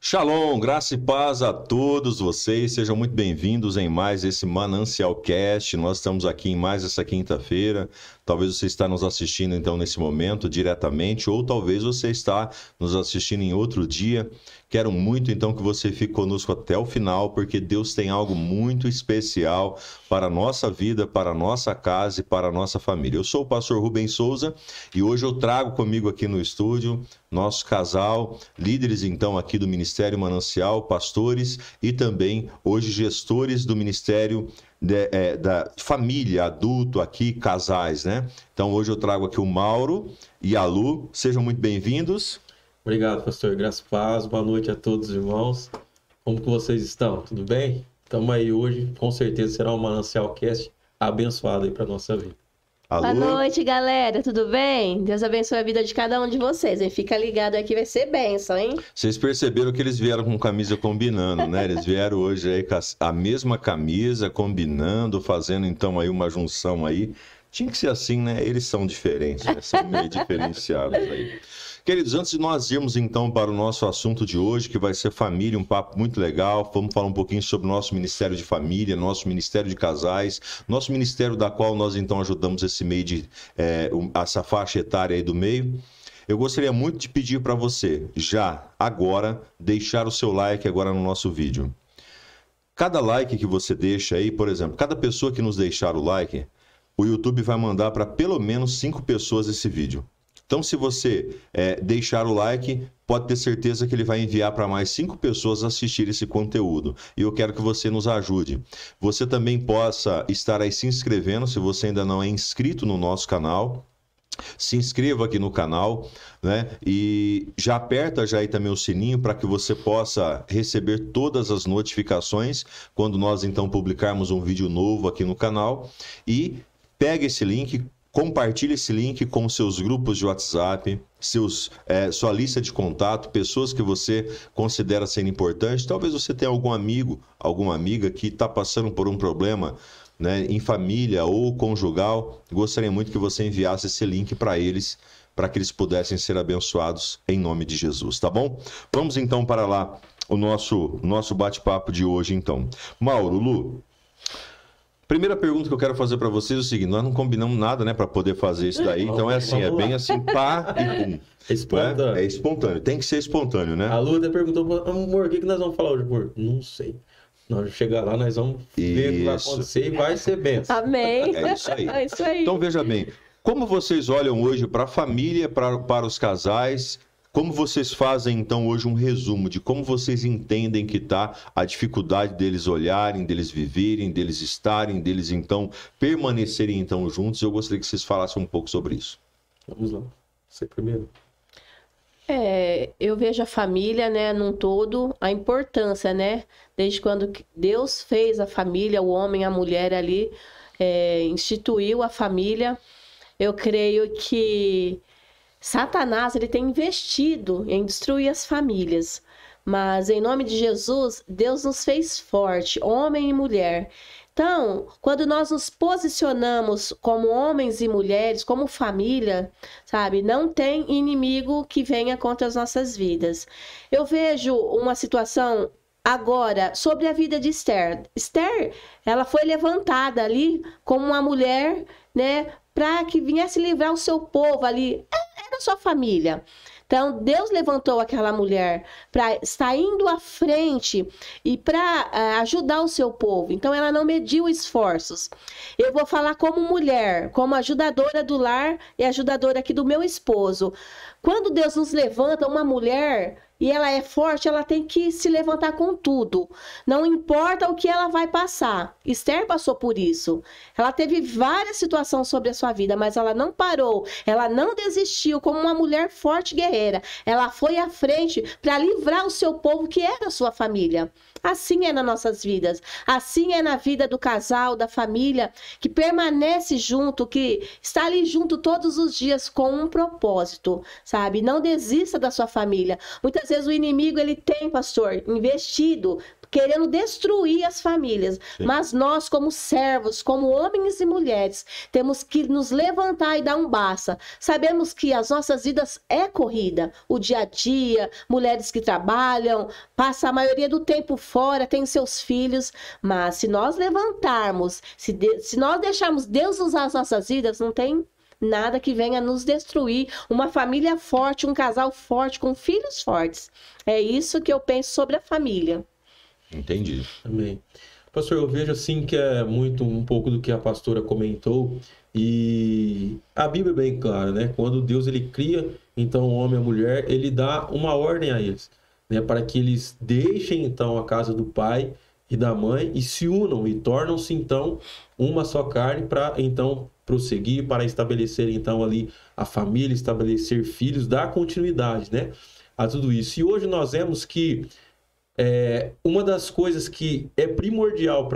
Shalom, graça e paz a todos vocês, sejam muito bem-vindos em mais esse Manancial Cast. Nós estamos aqui em mais essa quinta-feira. Talvez você está nos assistindo então nesse momento diretamente, ou talvez você está nos assistindo em outro dia. Quero muito então que você fique conosco até o final, porque Deus tem algo muito especial para a nossa vida, para a nossa casa e para a nossa família. Eu sou o pastor Rubens Souza e hoje eu trago comigo aqui no estúdio nosso casal, líderes então aqui do Ministério Manancial, pastores e também hoje gestores do Ministério da Família, adulto aqui, casais, né? Então hoje eu trago aqui o Mauro e a Lu, sejam muito bem-vindos. Obrigado, pastor. Graça e paz. Boa noite a todos os irmãos. Como que vocês estão? Tudo bem? Estamos aí hoje. Com certeza será um Manancial Cast abençoado aí para nossa vida. Alô? Boa noite, galera. Tudo bem? Deus abençoe a vida de cada um de vocês, hein? Fica ligado aqui, vai ser bênção, hein? Vocês perceberam que eles vieram com camisa combinando, né? Eles vieram hoje aí com a mesma camisa, combinando, fazendo então aí uma junção aí. Tinha que ser assim, né? Eles são diferentes, né? São meio diferenciados aí. Queridos, antes de nós irmos então para o nosso assunto de hoje, que vai ser família, um papo muito legal, vamos falar um pouquinho sobre o nosso Ministério de Família, nosso Ministério de Casais, nosso Ministério da qual nós então ajudamos esse meio essa faixa etária aí do meio. Eu gostaria muito de pedir para você, já, agora, deixar o seu like agora no nosso vídeo. Cada like que você deixa aí, por exemplo, cada pessoa que nos deixar o like, o YouTube vai mandar para pelo menos 5 pessoas esse vídeo. Então, se você deixar o like, pode ter certeza que ele vai enviar para mais 5 pessoas assistir esse conteúdo. E eu quero que você nos ajude. Você também possa estar aí se inscrevendo, se você ainda não é inscrito no nosso canal. Se inscreva aqui no canal, né? E já aperta já aí também o sininho para que você possa receber todas as notificações quando nós então publicarmos um vídeo novo aqui no canal. E pega esse link, compartilhe esse link com seus grupos de WhatsApp, sua lista de contato, pessoas que você considera ser importante. Talvez você tenha algum amigo, alguma amiga que está passando por um problema, né, em família ou conjugal. Gostaria muito que você enviasse esse link para eles, para que eles pudessem ser abençoados em nome de Jesus, tá bom? Vamos então para lá o nosso bate-papo de hoje então. Mauro, Lu, primeira pergunta que eu quero fazer para vocês é o seguinte: nós não combinamos nada, né, para poder fazer isso daí. Então é assim, é bem assim, pá e pum. É espontâneo. É espontâneo, tem que ser espontâneo, né? A Lu até perguntou, amor, o que nós vamos falar hoje, amor? Não sei. Nós chegar lá, nós vamos ver o que vai acontecer e vai ser bênção. Amém. É isso aí. É isso aí. Então veja bem, como vocês olham hoje para a família, para os casais? Como vocês fazem, então, hoje um resumo de como vocês entendem que está a dificuldade deles olharem, deles viverem, deles estarem, deles, então, permanecerem, então, juntos? Eu gostaria que vocês falassem um pouco sobre isso. Vamos lá. Você primeiro. Eu vejo a família, né, num todo, a importância, né? Desde quando Deus fez a família, o homem, a mulher ali, instituiu a família, eu creio que Satanás, ele tem investido em destruir as famílias, mas em nome de Jesus, Deus nos fez forte, homem e mulher. Então, quando nós nos posicionamos como homens e mulheres, como família, sabe, não tem inimigo que venha contra as nossas vidas. Eu vejo uma situação agora sobre a vida de Esther. Esther, ela foi levantada ali como uma mulher, né, para que viesse livrar o seu povo ali, era a sua família. Então, Deus levantou aquela mulher para estar indo à frente e para ajudar o seu povo. Então, ela não mediu esforços. Eu vou falar como mulher, como ajudadora do lar e ajudadora aqui do meu esposo. Quando Deus nos levanta, uma mulher, e ela é forte, ela tem que se levantar com tudo. Não importa o que ela vai passar. Esther passou por isso. Ela teve várias situações sobre a sua vida, mas ela não parou. Ela não desistiu como uma mulher forte e guerreira. Ela foi à frente para livrar o seu povo, que era a sua família. Assim é nas nossas vidas. Assim é na vida do casal, da família, que permanece junto, que está ali junto todos os dias com um propósito. sabe? Não desista da sua família. Muitas vezes o inimigo, ele tem, pastor, investido, querendo destruir as famílias. Sim. Mas nós, como servos, como homens e mulheres, temos que nos levantar e dar um basta. Sabemos que as nossas vidas é corrida. O dia a dia, mulheres que trabalham, passam a maioria do tempo fora, têm seus filhos. Mas se nós levantarmos, se nós deixarmos Deus usar as nossas vidas, não tem nada que venha nos destruir. Uma família forte, um casal forte, com filhos fortes. É isso que eu penso sobre a família. Entendi. Amém. Pastor, eu vejo assim que é muito um pouco do que a pastora comentou, e a Bíblia é bem clara, né? Quando Deus ele cria, então o homem e a mulher, ele dá uma ordem a eles, né? Para que eles deixem então a casa do pai e da mãe e se unam e tornam-se então uma só carne para então prosseguir, para estabelecer então ali a família, estabelecer filhos, dar continuidade, né? A tudo isso. E hoje nós vemos que uma das coisas que é primordial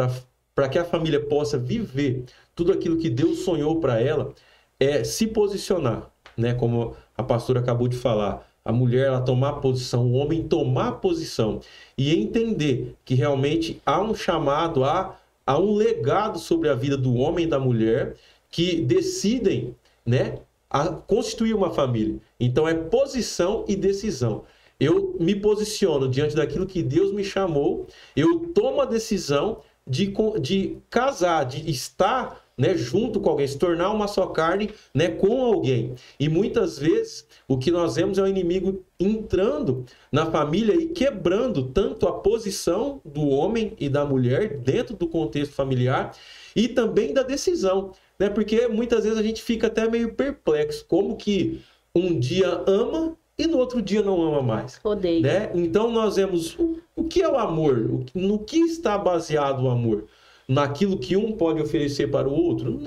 para que a família possa viver tudo aquilo que Deus sonhou para ela é se posicionar, né? Como a pastora acabou de falar, a mulher ela tomar posição, o homem tomar posição e entender que realmente há um chamado, há um legado sobre a vida do homem e da mulher que decidem, né, a constituir uma família. Então é posição e decisão. Eu me posiciono diante daquilo que Deus me chamou, eu tomo a decisão de casar, de estar, né, junto com alguém, se tornar uma só carne, né, com alguém. E muitas vezes o que nós vemos é o inimigo entrando na família e quebrando tanto a posição do homem e da mulher dentro do contexto familiar e também da decisão, né? Porque muitas vezes a gente fica até meio perplexo, como que um dia ama e no outro dia não ama mais. Odeio. Né? Então nós vemos o que é o amor, no que está baseado o amor? Naquilo que um pode oferecer para o outro?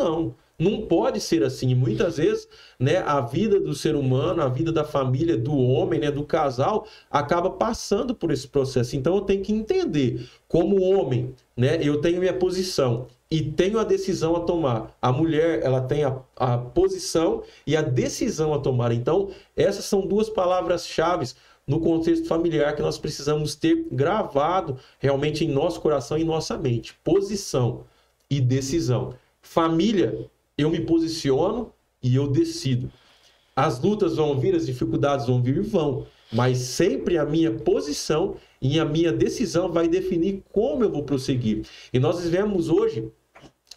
Não pode ser assim. E muitas vezes, né, a vida do ser humano, a vida da família, do homem, né, do casal, acaba passando por esse processo. Então eu tenho que entender, como homem, né, eu tenho minha posição e tenho a decisão a tomar. A mulher, ela tem a posição e a decisão a tomar. Então, essas são duas palavras-chave no contexto familiar que nós precisamos ter gravado realmente em nosso coração e em nossa mente. Posição e decisão. Família, eu me posiciono e eu decido. As lutas vão vir, as dificuldades vão vir, vão. Mas sempre a minha posição e a minha decisão vai definir como eu vou prosseguir. E nós vivemos hoje,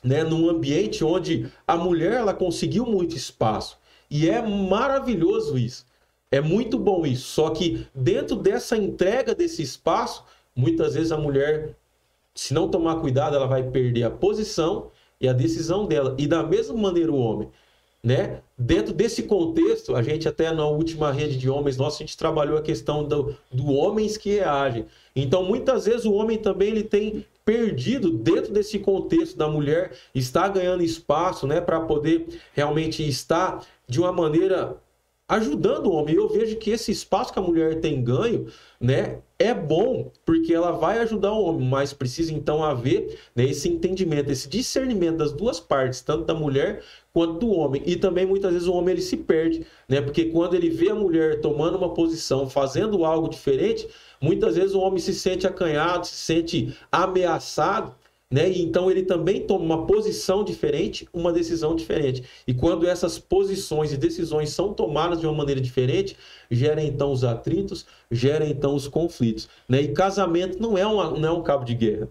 né, num ambiente onde a mulher ela conseguiu muito espaço. E é maravilhoso isso. É muito bom isso. Só que dentro dessa entrega desse espaço, muitas vezes a mulher, se não tomar cuidado, ela vai perder a posição e a decisão dela. E da mesma maneira o homem, né? Dentro desse contexto, a gente até na última rede de homens nossa, a gente trabalhou a questão do homens que reagem. Então, muitas vezes o homem também ele tem perdido dentro desse contexto da mulher, está ganhando espaço, né, para poder realmente estar de uma maneira ajudando o homem. Eu vejo que esse espaço que a mulher tem ganho, né, é bom, porque ela vai ajudar o homem, mas precisa então haver, né, esse entendimento, esse discernimento das duas partes, tanto da mulher quanto do homem. E também muitas vezes o homem ele se perde, né, porque quando ele vê a mulher tomando uma posição, fazendo algo diferente, muitas vezes o homem se sente acanhado, se sente ameaçado, né? E então ele também toma uma posição diferente, uma decisão diferente. E quando essas posições e decisões são tomadas de uma maneira diferente, gera então os atritos, gera então os conflitos, né? E casamento não é um cabo de guerra.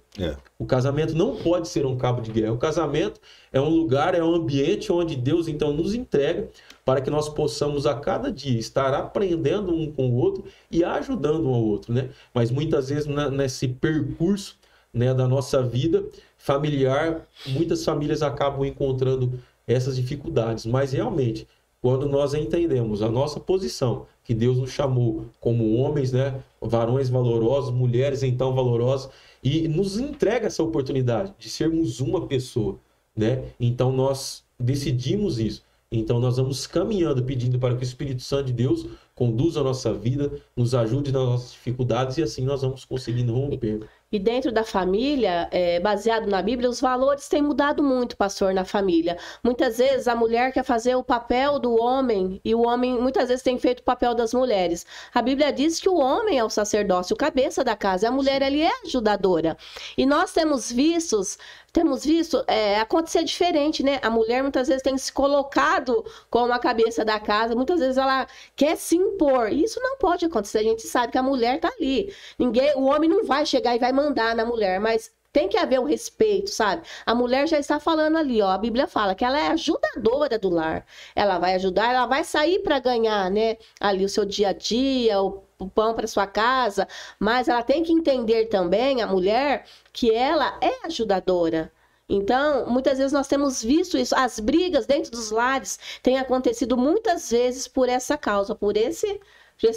O casamento não pode ser um cabo de guerra. O casamento é um lugar, é um ambiente onde Deus então nos entrega para que nós possamos a cada dia estar aprendendo um com o outro e ajudando um ao outro, né? Mas muitas vezes nesse percurso, né, da nossa vida familiar, muitas famílias acabam encontrando essas dificuldades. Mas realmente, quando nós entendemos a nossa posição, que Deus nos chamou como homens, né, varões valorosos, mulheres então valorosas, e nos entrega essa oportunidade de sermos uma pessoa, né? Então nós decidimos isso. Então nós vamos caminhando, pedindo para que o Espírito Santo de Deus conduza a nossa vida, nos ajude nas nossas dificuldades e assim nós vamos conseguindo romper. E dentro da família, baseado na Bíblia, os valores têm mudado muito, pastor, na família. Muitas vezes a mulher quer fazer o papel do homem e o homem muitas vezes tem feito o papel das mulheres. A Bíblia diz que o homem é o sacerdócio, o cabeça da casa, a mulher ali é ajudadora. E nós temos visto acontecer diferente, né? A mulher muitas vezes tem se colocado como a cabeça da casa, muitas vezes ela quer se impor. Isso não pode acontecer, a gente sabe que a mulher está ali. O homem não vai chegar e vai mandar na mulher, mas tem que haver um respeito, sabe? A mulher já está falando ali, ó, a Bíblia fala que ela é ajudadora do lar. Ela vai ajudar, ela vai sair para ganhar, né? Ali o seu dia a dia, o pão para sua casa, mas ela tem que entender também, a mulher, que ela é ajudadora. Então, muitas vezes nós temos visto isso, as brigas dentro dos lares têm acontecido muitas vezes por essa causa, por esse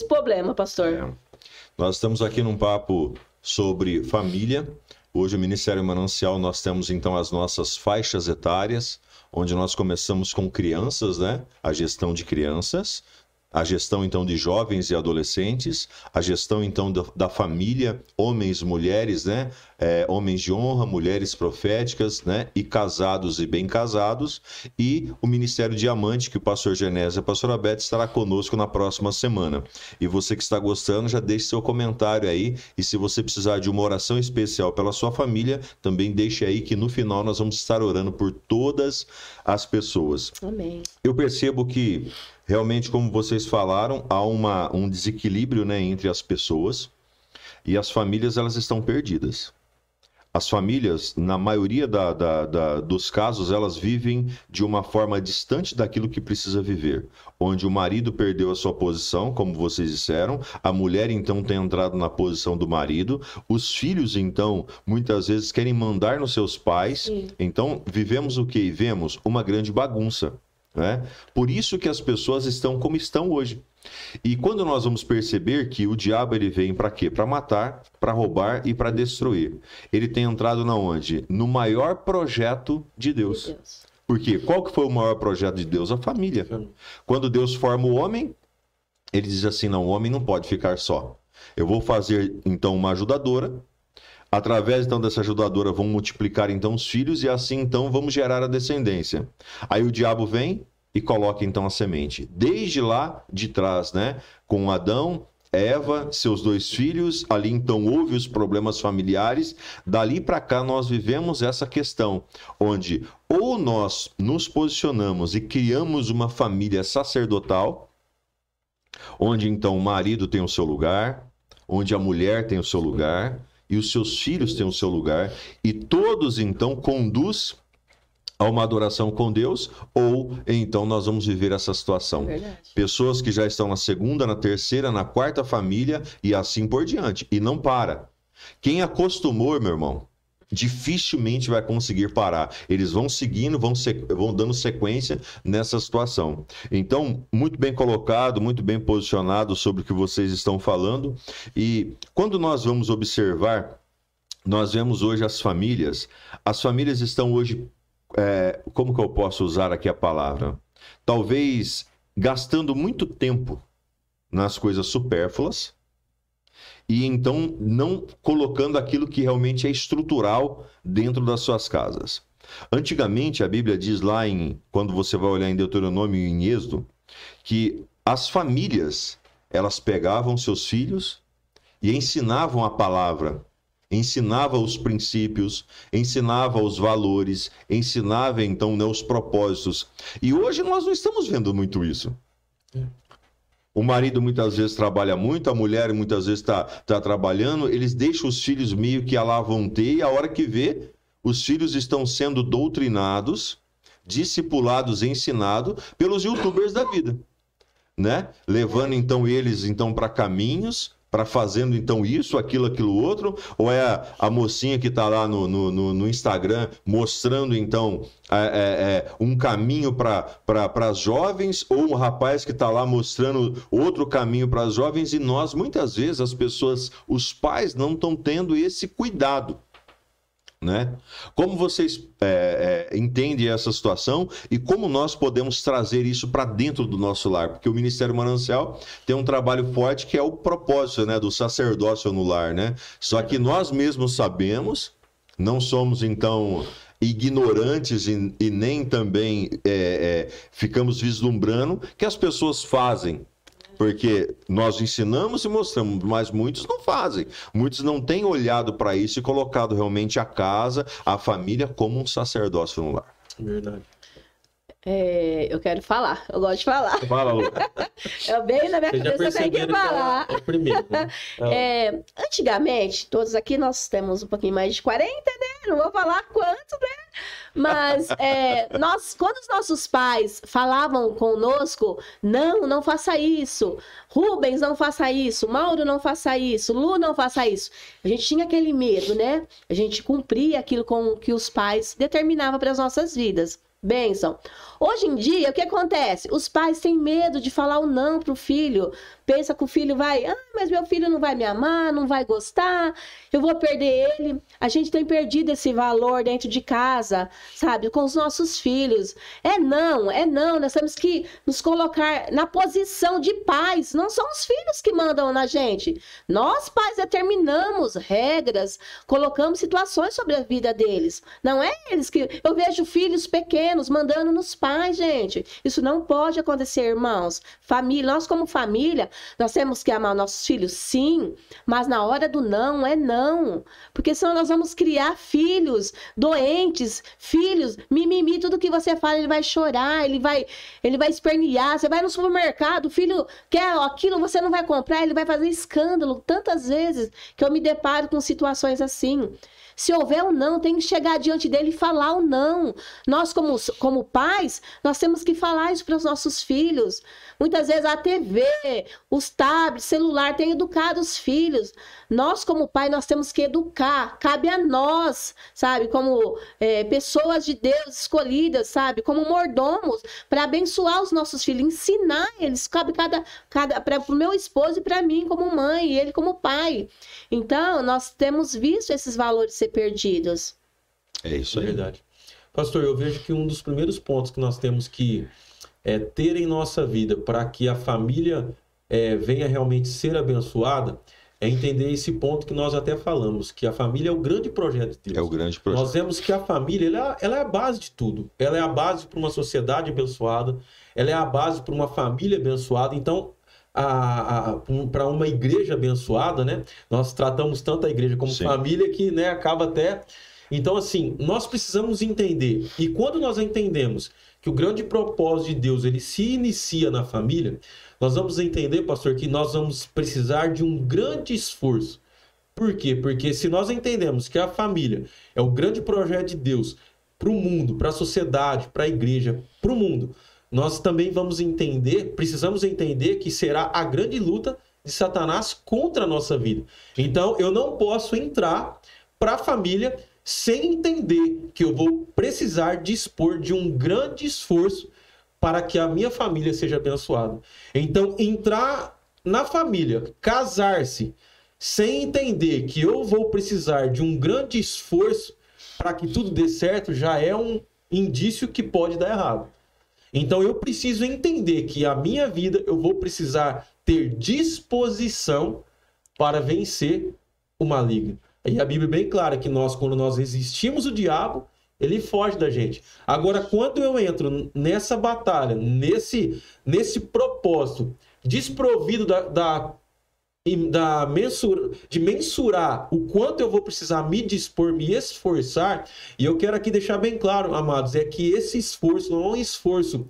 problema, pastor. Nós estamos aqui num papo sobre família. Hoje, o Ministério Manancial, nós temos então as nossas faixas etárias, onde nós começamos com crianças, né? A gestão de crianças, a gestão então de jovens e adolescentes, a gestão então da família, homens, mulheres, né? Homens de honra, mulheres proféticas, né? E casados e bem casados, e o Ministério Diamante, que o pastor Genésio e a pastora Beth estará conosco na próxima semana. E você que está gostando, já deixe seu comentário aí, e se você precisar de uma oração especial pela sua família, também deixe aí que no final nós vamos estar orando por todas as pessoas. Amém. Eu percebo que realmente, como vocês falaram, há um desequilíbrio, né, entre as pessoas, e as famílias elas estão perdidas. As famílias, na maioria dos casos, elas vivem de uma forma distante daquilo que precisa viver. Onde o marido perdeu a sua posição, como vocês disseram, a mulher então tem entrado na posição do marido, os filhos então, muitas vezes querem mandar nos seus pais. Sim. Então, vivemos o que? Vemos uma grande bagunça. Né? Por isso que as pessoas estão como estão hoje. E quando nós vamos perceber que o diabo ele vem para quê? Para matar, para roubar e para destruir. Ele tem entrado na onde? No maior projeto de Deus. Por quê? Qual que foi o maior projeto de Deus? A família. Quando Deus forma o homem, ele diz assim, não, o homem não pode ficar só. Eu vou fazer então uma ajudadora. Através, então, dessa ajudadora, vão multiplicar, então, os filhos e assim, então, vamos gerar a descendência. Aí o diabo vem e coloca, então, a semente. Desde lá de trás, né? Com Adão, Eva, seus 2 filhos, ali, então, houve os problemas familiares. Dali para cá, nós vivemos essa questão, onde ou nós nos posicionamos e criamos uma família sacerdotal, onde, então, o marido tem o seu lugar, onde a mulher tem o seu lugar, e os seus filhos têm o seu lugar, e todos, então, conduz a uma adoração com Deus, ou, então, nós vamos viver essa situação. Verdade. Pessoas que já estão na segunda, na terceira, na quarta família, e assim por diante, e não para. Quem acostumou, meu irmão, dificilmente vai conseguir parar. Eles vão seguindo, vão dando sequência nessa situação. Então, muito bem colocado, muito bem posicionado sobre o que vocês estão falando. E quando nós vamos observar, nós vemos hoje as famílias estão hoje, como que eu posso usar aqui a palavra? Talvez gastando muito tempo nas coisas supérfluas, e então não colocando aquilo que realmente é estrutural dentro das suas casas. Antigamente, a Bíblia diz lá, quando você vai olhar em Deuteronômio e em Êxodo, que as famílias, elas pegavam seus filhos e ensinavam a palavra, ensinavam os princípios, ensinavam os valores, ensinavam então, né, os propósitos. E hoje nós não estamos vendo muito isso. O marido muitas vezes trabalha muito, a mulher muitas vezes está trabalhando, eles deixam os filhos meio que a lá vão ter, e a hora que vê, os filhos estão sendo doutrinados, discipulados, ensinados pelos youtubers da vida, né? Levando então eles então para caminhos, para fazendo então isso, aquilo outro, ou é a mocinha que está lá no Instagram mostrando então um caminho para as jovens, ou um rapaz que está lá mostrando outro caminho para as jovens, e nós, muitas vezes, as pessoas, os pais não estão tendo esse cuidado. né? Como vocês entendem essa situação e como nós podemos trazer isso para dentro do nosso lar? Porque o Ministério Manancial tem um trabalho forte que é o propósito, né, do sacerdócio no lar, né? Só que nós mesmos sabemos, não somos então ignorantes e nem também ficamos vislumbrando que as pessoas fazem. Porque nós ensinamos e mostramos, mas muitos não fazem. Muitos não têm olhado para isso e colocado realmente a casa, a família, como um sacerdócio no lar. Verdade. Eu quero falar, eu gosto de falar. Fala, Lu. Eu bem na minha cabeça, eu tenho que falar. É o primeiro, né? Antigamente, todos aqui nós temos um pouquinho mais de 40, né? Não vou falar quanto, né? Mas quando os nossos pais falavam conosco, não faça isso. Rubens, não faça isso. Mauro, não faça isso. Lu, não faça isso. A gente tinha aquele medo, né? A gente cumpria aquilo com que os pais determinavam para as nossas vidas. Bênção. Hoje em dia, o que acontece? Os pais têm medo de falar o não para o filho. Pensa que o filho vai, mas meu filho não vai me amar, não vai gostar, eu vou perder ele. A gente tem perdido esse valor dentro de casa, sabe? Com os nossos filhos. Não. Nós temos que nos colocar na posição de pais. Não são os filhos que mandam na gente. Nós, pais, determinamos regras, colocamos situações sobre a vida deles. Não é eles que... Eu vejo filhos pequenos mandando nos pais, gente. Isso não pode acontecer, irmãos. Família, nós como família, nós temos que amar nossos filhos, sim, mas na hora do não, é não. Porque senão nós vamos criar filhos doentes, filhos, mimimi, tudo que você fala, ele vai chorar, ele vai espernear. Você vai no supermercado, o filho quer aquilo, você não vai comprar, ele vai fazer escândalo. Tantas vezes que eu me deparo com situações assim. Se houver um não, tem que chegar diante dele e falar o não. Nós, como pais, nós temos que falar isso para os nossos filhos. Muitas vezes a TV, os tablets, celular, tem educado os filhos. Nós, como pai, nós temos que educar. Cabe a nós, sabe? Como pessoas de Deus escolhidas, sabe? Como mordomos, para abençoar os nossos filhos, ensinar eles. Cabe para o meu esposo e para mim como mãe, e ele como pai. Então, nós temos visto esses valores ser perdidos. É isso aí. Verdade. Pastor, eu vejo que um dos primeiros pontos que nós temos que ter em nossa vida para que a família venha realmente ser abençoada é entender esse ponto que nós até falamos, que a família é o grande projeto de Deus. É o grande projeto. Nós vemos que a família ela é a base de tudo. Ela é a base para uma sociedade abençoada, ela é a base para uma família abençoada. Então, para uma igreja abençoada, né? Nós tratamos tanto a igreja como Sim. família que, né, acaba até... Então, assim, nós precisamos entender. E quando nós entendemos que o grande propósito de Deus, ele se inicia na família, nós vamos entender, pastor, que nós vamos precisar de um grande esforço. Por quê? Porque se nós entendemos que a família é o grande projeto de Deus para o mundo, para a sociedade, para a igreja, para o mundo, nós também precisamos entender que será a grande luta de Satanás contra a nossa vida. Então, eu não posso entrar para a família sem entender que eu vou precisar dispor de um grande esforço para que a minha família seja abençoada. Então, entrar na família, casar-se, sem entender que eu vou precisar de um grande esforço para que tudo dê certo, já é um indício que pode dar errado. Então, eu preciso entender que a minha vida, eu vou precisar ter disposição para vencer o maligno. E a Bíblia é bem clara que quando nós resistimos o diabo, ele foge da gente. Agora, quando eu entro nessa batalha, nesse propósito, desprovido de mensurar o quanto eu vou precisar me dispor, me esforçar, e eu quero aqui deixar bem claro, amados, é que esse esforço não é um esforço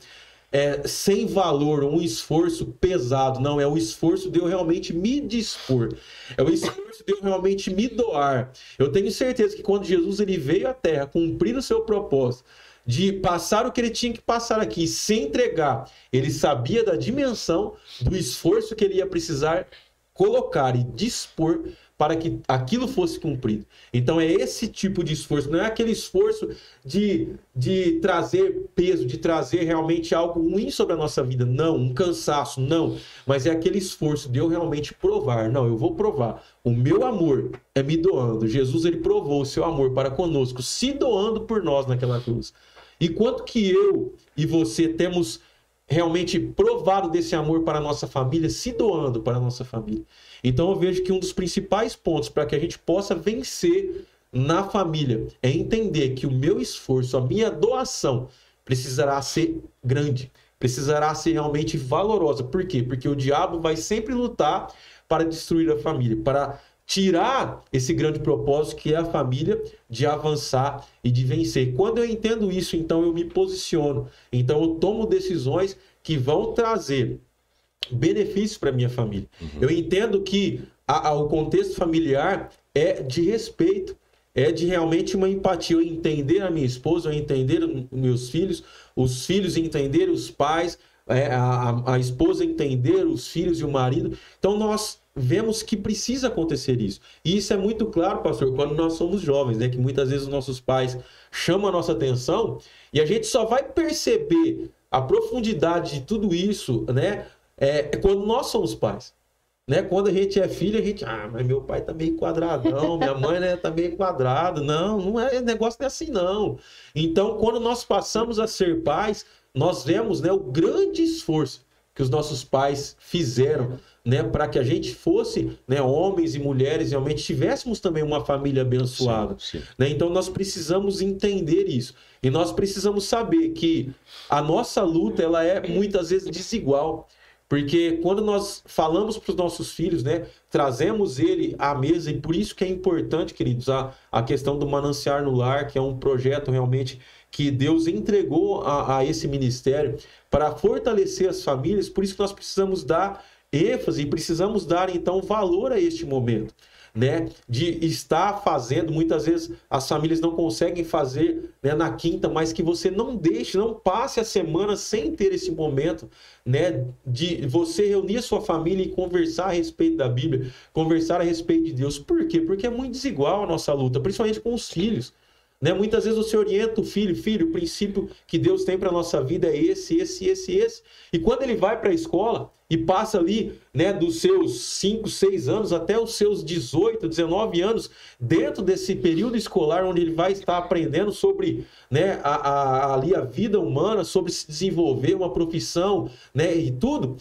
sem valor, um esforço pesado, não, é o esforço de eu realmente me dispor, é o esforço de eu realmente me doar. Eu tenho certeza que quando Jesus ele veio à Terra cumprir o seu propósito, de passar o que ele tinha que passar aqui, se entregar, ele sabia da dimensão do esforço que ele ia precisar colocar e dispor para que aquilo fosse cumprido. Então é esse tipo de esforço, não é aquele esforço de trazer peso, de trazer realmente algo ruim sobre a nossa vida, não, um cansaço, não, mas é aquele esforço de eu realmente provar, não, eu vou provar, o meu amor é me doando, Jesus ele provou o seu amor para conosco, se doando por nós naquela cruz. E quanto que eu e você temos realmente provado desse amor para a nossa família, se doando para a nossa família. Então eu vejo que um dos principais pontos para que a gente possa vencer na família é entender que o meu esforço, a minha doação precisará ser grande, precisará ser realmente valorosa. Por quê? Porque o diabo vai sempre lutar para destruir a família, para tirar esse grande propósito que é a família de avançar e de vencer. Quando eu entendo isso, então eu me posiciono, então eu tomo decisões que vão trazer benefícios para minha família. Eu entendo que o contexto familiar é de respeito, é de realmente uma empatia, eu entender a minha esposa, eu entender os meus filhos, os filhos entender os pais, a esposa entender os filhos e o marido. Então nós vemos que precisa acontecer isso. E isso é muito claro, pastor, quando nós somos jovens, né? Que muitas vezes os nossos pais chamam a nossa atenção e a gente só vai perceber a profundidade de tudo isso, né? Quando nós somos pais. Né? Quando a gente é filho, a gente... mas meu pai tá meio quadradão, minha mãe, né, tá meio quadrada. Não, não é, negócio não é assim, não. Então, quando nós passamos a ser pais, nós vemos, né, o grande esforço que os nossos pais fizeram, né, para que a gente fosse, né, homens e mulheres, realmente tivéssemos também uma família abençoada. Sim, sim. Né? Então nós precisamos entender isso. E nós precisamos saber que a nossa luta ela é muitas vezes desigual. Porque quando nós falamos para os nossos filhos, né, trazemos ele à mesa, e por isso que é importante, queridos, a questão do Mananciar no Lar, que é um projeto realmente que Deus entregou a esse ministério para fortalecer as famílias, por isso que nós precisamos dar ênfase e precisamos dar, então, valor a este momento, né? De estar fazendo, muitas vezes as famílias não conseguem fazer, né, na quinta, mas que você não deixe, não passe a semana sem ter esse momento, né, de você reunir a sua família e conversar a respeito da Bíblia, conversar a respeito de Deus. Por quê? Porque é muito desigual a nossa luta, principalmente com os filhos. Né? Muitas vezes você orienta o filho, o princípio que Deus tem para a nossa vida é esse. E quando ele vai para a escola e passa ali, né, dos seus 5, 6 anos até os seus 18, 19 anos, dentro desse período escolar onde ele vai estar aprendendo sobre, né, ali a vida humana, sobre se desenvolver uma profissão, né, e tudo,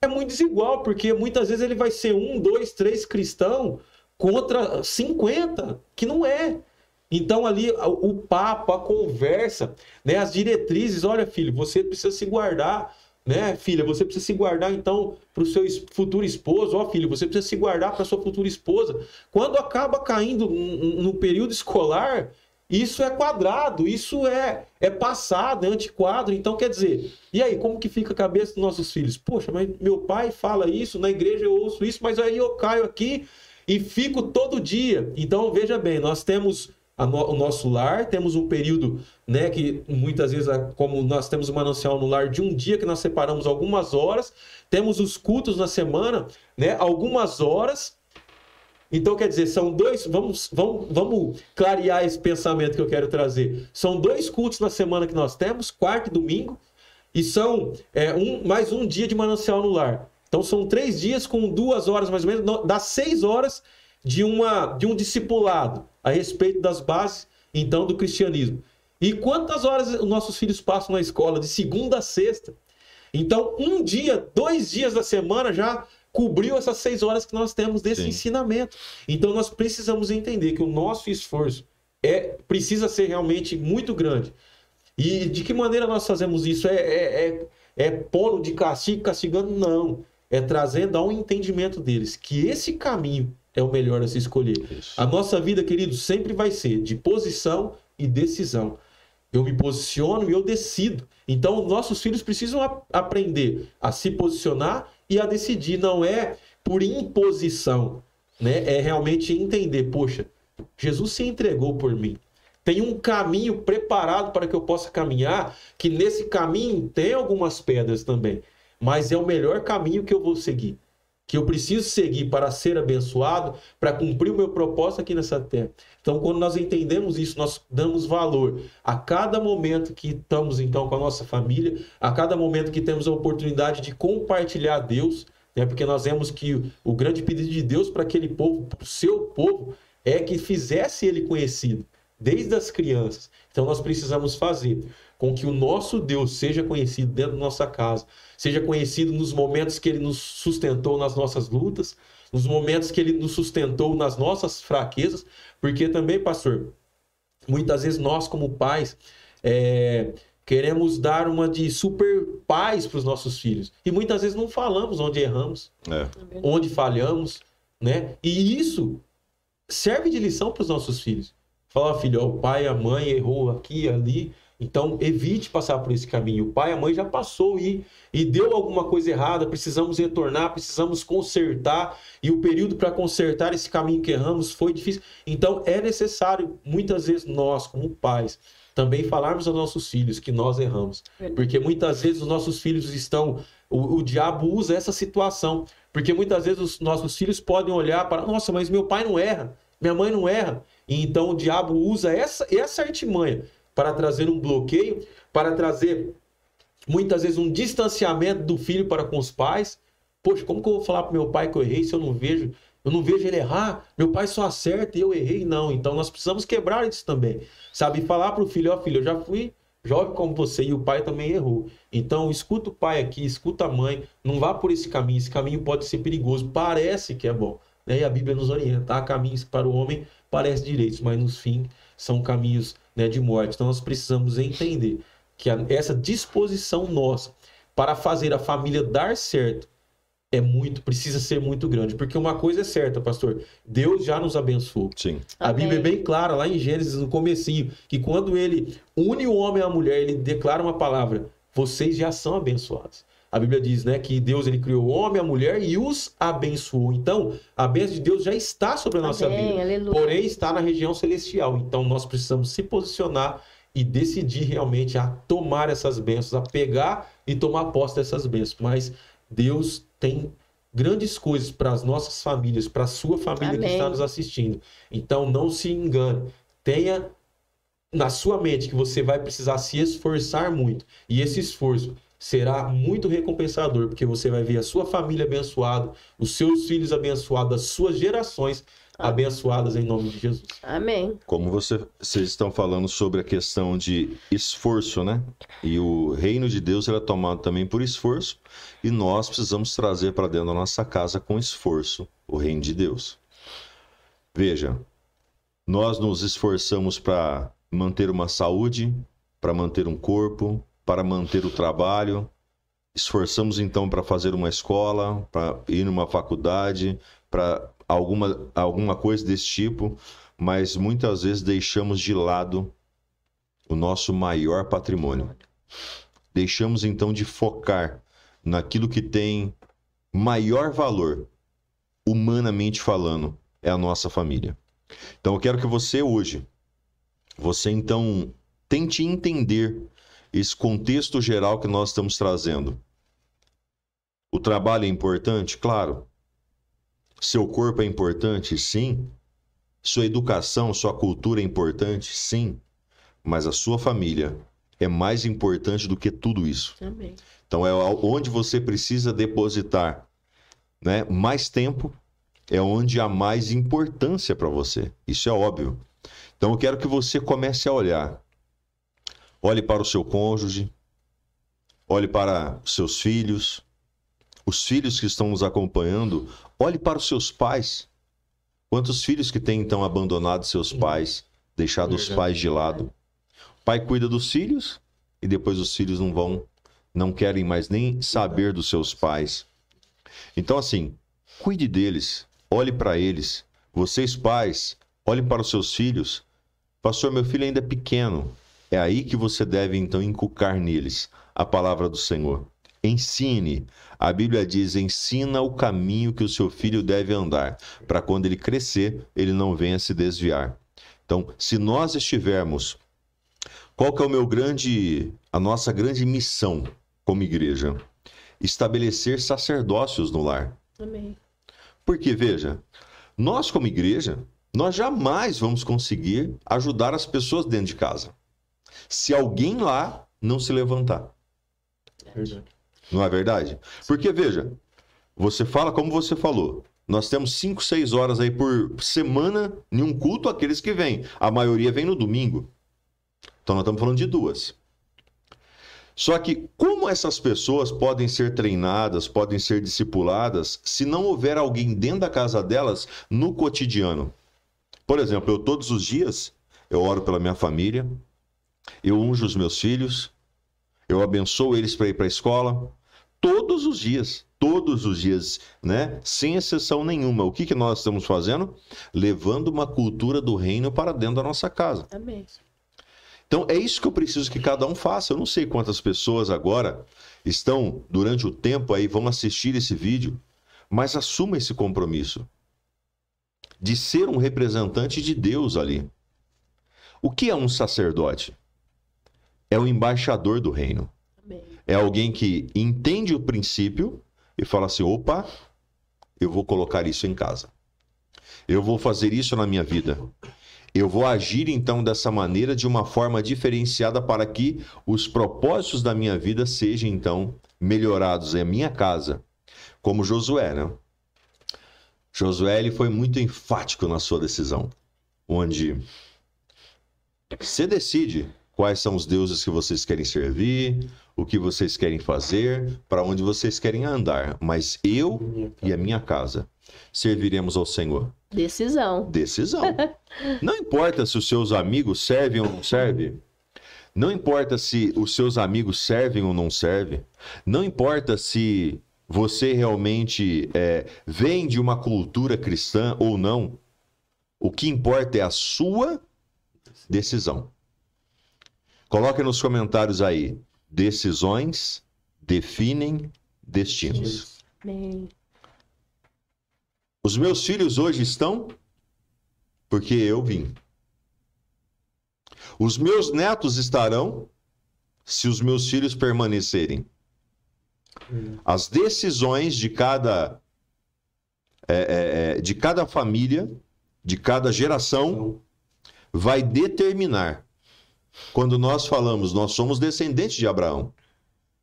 é muito desigual, porque muitas vezes ele vai ser 1, 2, 3 cristão contra 50, que não é. Então ali o papo, a conversa, né, as diretrizes, olha filho, você precisa se guardar, né, filha, você precisa se guardar então para o seu futuro esposo, ó filho, você precisa se guardar para a sua futura esposa. Quando acaba caindo no período escolar, isso é quadrado, isso é passado, é antiquado. Então quer dizer, e aí, como que fica a cabeça dos nossos filhos? Poxa, mas meu pai fala isso, na igreja eu ouço isso, mas aí eu caio aqui e fico todo dia. Então veja bem, nós temos o nosso lar, temos um período, né, que muitas vezes, como nós temos um Manancial no Lar de um dia que nós separamos algumas horas, temos os cultos na semana, né, algumas horas. Então, quer dizer, são dois, vamos clarear esse pensamento que eu quero trazer. São 2 cultos na semana que nós temos, quarta e domingo, e são mais um dia de Manancial no Lar. Então, são 3 dias com 2 horas mais ou menos, dá 6 horas de um discipulado a respeito das bases, então, do cristianismo. E quantas horas os nossos filhos passam na escola? De segunda a sexta. Então, 1 dia, 2 dias da semana já cobriu essas 6 horas que nós temos desse ensinamento. Então, nós precisamos entender que o nosso esforço precisa ser realmente muito grande. E de que maneira nós fazemos isso? Pondo de castigo, castigando? Não. É trazendo ao entendimento deles que esse caminho é o melhor a se escolher. Isso. A nossa vida, queridos, sempre vai ser de posição e decisão. Eu me posiciono e eu decido. Então, nossos filhos precisam aprender a se posicionar e a decidir. Não é por imposição, né? É realmente entender, poxa, Jesus se entregou por mim. Tem um caminho preparado para que eu possa caminhar, que nesse caminho tem algumas pedras também. Mas é o melhor caminho que eu vou seguir. que eu preciso seguir para ser abençoado, para cumprir o meu propósito aqui nessa terra. Então, quando nós entendemos isso, nós damos valor a cada momento que estamos, então, com a nossa família, a cada momento que temos a oportunidade de compartilhar Deus, né? Porque nós vemos que o grande pedido de Deus para aquele povo, para o seu povo, é que fizesse ele conhecido, desde as crianças. Então, nós precisamos fazer com que o nosso Deus seja conhecido dentro da nossa casa, seja conhecido nos momentos que Ele nos sustentou nas nossas lutas, nos momentos que Ele nos sustentou nas nossas fraquezas, porque também, pastor, muitas vezes nós como pais queremos dar uma de super pais para os nossos filhos, e muitas vezes não falamos onde erramos, onde falhamos, né? E isso serve de lição para os nossos filhos. Fala, filho, ó, o pai e a mãe errou aqui, ali, então evite passar por esse caminho. O pai e a mãe já passou e deu alguma coisa errada, precisamos retornar, precisamos consertar, e o período para consertar esse caminho que erramos foi difícil. Então é necessário, muitas vezes nós, como pais, também falarmos aos nossos filhos que nós erramos. Porque muitas vezes os nossos filhos estão... O diabo usa essa situação, porque muitas vezes os nossos filhos podem olhar para... Nossa, mas meu pai não erra, minha mãe não erra. E então o diabo usa essa artimanha para trazer um bloqueio, para trazer, muitas vezes, um distanciamento do filho para com os pais. Poxa, como que eu vou falar para meu pai que eu errei se eu não vejo ele errar? Meu pai só acerta e eu errei. Não, então nós precisamos quebrar isso também. Sabe, falar para o filho, ó filho, eu já fui jovem como você e o pai também errou. Então, escuta o pai aqui, escuta a mãe, não vá por esse caminho pode ser perigoso, parece que é bom, né? E a Bíblia nos orienta, há caminhos que para o homem parecem direitos, mas no fim são caminhos, né, de morte. Então nós precisamos entender que essa disposição nossa para fazer a família dar certo precisa ser muito grande, porque uma coisa é certa, pastor, Deus já nos abençoou. Sim. A Bíblia é bem clara, lá em Gênesis, no comecinho, que quando ele une o homem à mulher, ele declara uma palavra: vocês já são abençoados. A Bíblia diz, né, que Deus ele criou o homem e a mulher e os abençoou. Então, a bênção de Deus já está sobre a nossa vida. Aleluia. Porém, está na região celestial. Então, nós precisamos se posicionar e decidir realmente a tomar essas bênçãos, a pegar e tomar posse dessas bênçãos. Mas Deus tem grandes coisas para as nossas famílias, para a sua família que está nos assistindo. Então, não se engane. Tenha na sua mente que você vai precisar se esforçar muito. E esse esforço será muito recompensador, porque você vai ver a sua família abençoada, os seus filhos abençoados, as suas gerações abençoadas em nome de Jesus. Amém. Como vocês estão falando sobre a questão de esforço, né? E o reino de Deus ele é tomado também por esforço, e nós precisamos trazer para dentro da nossa casa com esforço o reino de Deus. Veja, nós nos esforçamos para manter uma saúde, para manter um corpo, para manter o trabalho, esforçamos então para fazer uma escola, para ir numa faculdade, para alguma coisa desse tipo, mas muitas vezes deixamos de lado o nosso maior patrimônio. Deixamos então de focar naquilo que tem maior valor, humanamente falando, é a nossa família. Então eu quero que você hoje, então tente entender esse contexto geral que nós estamos trazendo. O trabalho é importante? Claro. Seu corpo é importante? Sim. Sua educação, sua cultura é importante? Sim. Mas a sua família é mais importante do que tudo isso. Amém. Então é onde você precisa depositar, né, mais tempo, é onde há mais importância para você. Isso é óbvio. Então eu quero que você comece a olhar. Olhe para o seu cônjuge, olhe para os seus filhos, os filhos que estão nos acompanhando, olhe para os seus pais. Quantos filhos que têm, então, abandonado seus pais, deixado os pais de lado? O pai cuida dos filhos e depois os filhos não querem mais nem saber dos seus pais. Então, assim, cuide deles, olhe para eles. Vocês, pais, olhem para os seus filhos. Pastor, meu filho ainda é pequeno. É aí que você deve, então, inculcar neles a palavra do Senhor. Ensine. A Bíblia diz, ensina o caminho que o seu filho deve andar, para quando ele crescer, ele não venha se desviar. Então, se nós estivermos... Qual que é a nossa grande missão como igreja? Estabelecer sacerdócios no lar. Amém. Porque, veja, nós como igreja, nós jamais vamos conseguir ajudar as pessoas dentro de casa se alguém lá não se levantar. Verdade. Não é verdade? Porque, veja, você fala como você falou. Nós temos 5, 6 horas aí por semana em um culto, aqueles que vêm. A maioria vem no domingo. Então nós estamos falando de 2. Só que como essas pessoas podem ser treinadas, podem ser discipuladas, se não houver alguém dentro da casa delas no cotidiano? Por exemplo, eu todos os dias, eu oro pela minha família, eu unjo os meus filhos, eu abençoo eles para ir para a escola, todos os dias, né? Sem exceção nenhuma. O que nós estamos fazendo? Levando uma cultura do reino para dentro da nossa casa. Amém. Então, é isso que eu preciso que cada um faça. Eu não sei quantas pessoas agora estão, durante o tempo aí, vão assistir esse vídeo, mas assuma esse compromisso de ser um representante de Deus ali. O que é um sacerdote? É o embaixador do reino. Amém. É alguém que entende o princípio e fala assim, opa, eu vou colocar isso em casa. Eu vou fazer isso na minha vida. Eu vou agir, então, dessa maneira, de uma forma diferenciada para que os propósitos da minha vida sejam, então, melhorados em minha casa. Como Josué, né? Josué, ele foi muito enfático na sua decisão. Onde você decide quais são os deuses que vocês querem servir, o que vocês querem fazer, para onde vocês querem andar. Mas eu e a minha casa serviremos ao Senhor. Decisão. Não importa se os seus amigos servem ou não servem. Não importa se os seus amigos servem ou não servem. Não importa se você realmente vem de uma cultura cristã ou não. O que importa é a sua decisão. Coloque nos comentários aí. Decisões definem destinos. Amém. Os meus filhos hoje estão porque eu vim. Os meus netos estarão se os meus filhos permanecerem. As decisões de cada família, de cada geração, vai determinar. Quando nós falamos, nós somos descendentes de Abraão.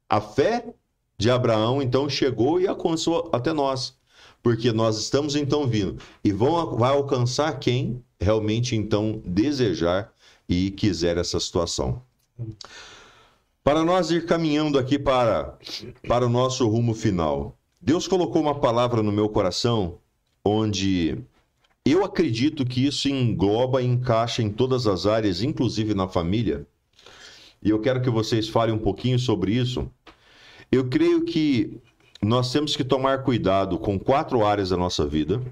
A fé de Abraão, então, chegou e alcançou até nós. Porque nós estamos, então, vindo. E vai alcançar quem realmente, então, desejar e quiser essa situação. Para nós ir caminhando aqui para o nosso rumo final. Deus colocou uma palavra no meu coração, onde eu acredito que isso engloba e encaixa em todas as áreas, inclusive na família. E eu quero que vocês falem um pouquinho sobre isso. Eu creio que nós temos que tomar cuidado com 4 áreas da nossa vida.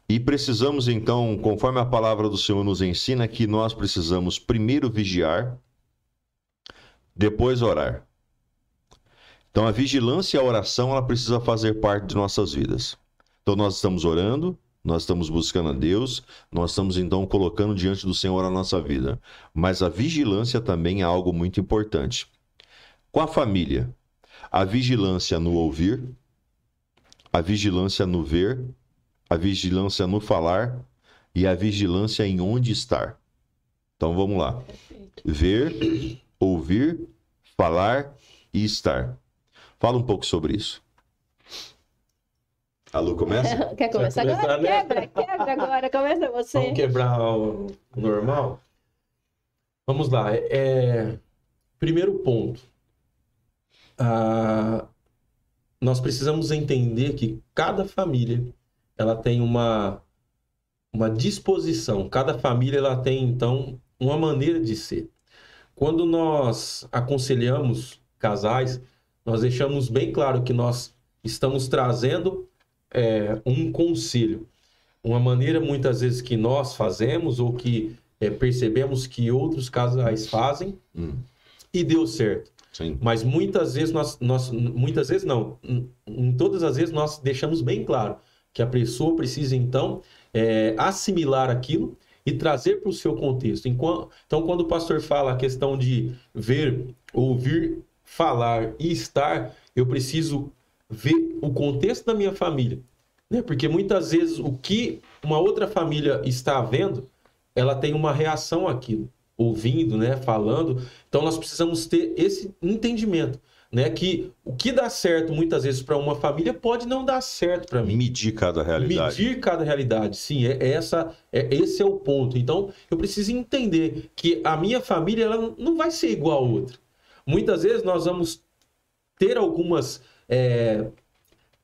E precisamos, então, conforme a palavra do Senhor nos ensina, que nós precisamos primeiro vigiar, depois orar. Então, a vigilância e a oração, ela precisa fazer parte de nossas vidas. Então, nós estamos orando, nós estamos buscando a Deus, nós estamos, então, colocando diante do Senhor a nossa vida. Mas a vigilância também é algo muito importante. Com a família, a vigilância no ouvir, a vigilância no ver, a vigilância no falar e a vigilância em onde estar. Então vamos lá. Ver, ouvir, falar e estar. Fala um pouco sobre isso. A Lu começa? Quer começar agora? Né? Quebra agora. Começa você. Vamos quebrar o normal? Vamos lá. Primeiro ponto. Nós precisamos entender que cada família ela tem uma disposição. Cada família ela tem, então, uma maneira de ser. Quando nós aconselhamos casais, nós deixamos bem claro que nós estamos trazendo um conselho. Uma maneira, muitas vezes, que nós fazemos ou que percebemos que outros casais fazem e deu certo. Sim. Mas muitas vezes muitas vezes não, em todas as vezes nós deixamos bem claro que a pessoa precisa então assimilar aquilo e trazer para o seu contexto. Então, quando o pastor fala a questão de ver, ouvir, falar e estar, eu preciso ver o contexto da minha família, né? Porque muitas vezes o que uma outra família está vendo, ela tem uma reação àquilo, ouvindo, né? Falando. Então nós precisamos ter esse entendimento, né? Que o que dá certo muitas vezes para uma família pode não dar certo para mim. Medir cada realidade. Medir cada realidade, sim, esse é o ponto. Então, eu preciso entender que a minha família ela não vai ser igual a outra. Muitas vezes nós vamos ter algumas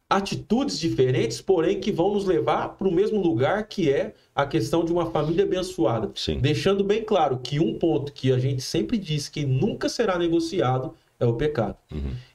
atitudes diferentes, porém que vão nos levar para o mesmo lugar, que é a questão de uma família abençoada. Sim. Deixando bem claro que um ponto que a gente sempre diz que nunca será negociado é o pecado.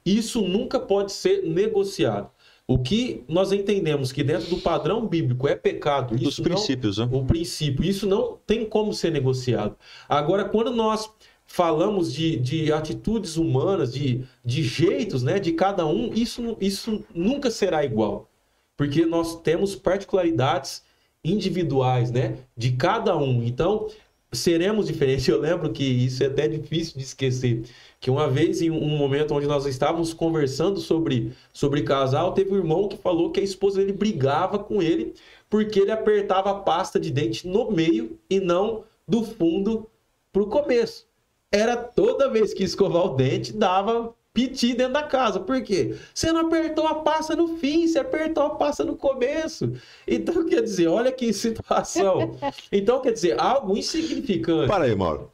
Isso nunca pode ser negociado. O que nós entendemos que dentro do padrão bíblico é pecado. Dos princípios, né? O princípio. Isso não tem como ser negociado. Agora, quando nós falamos de atitudes humanas, de jeitos, né, de cada um, isso nunca será igual. Porque nós temos particularidades individuais, né, de cada um. Então, seremos diferentes. Eu lembro que isso é até difícil de esquecer. Que uma vez, em um momento onde nós estávamos conversando sobre casal, teve um irmão que falou que a esposa dele brigava com ele porque ele apertava a pasta de dente no meio e não do fundo para o começo. Era toda vez que escovar o dente, dava piti dentro da casa. Por quê? Você não apertou a pasta no fim, você apertou a pasta no começo. Então, quer dizer, olha que situação. Então, quer dizer, algo insignificante. Para aí, Mauro.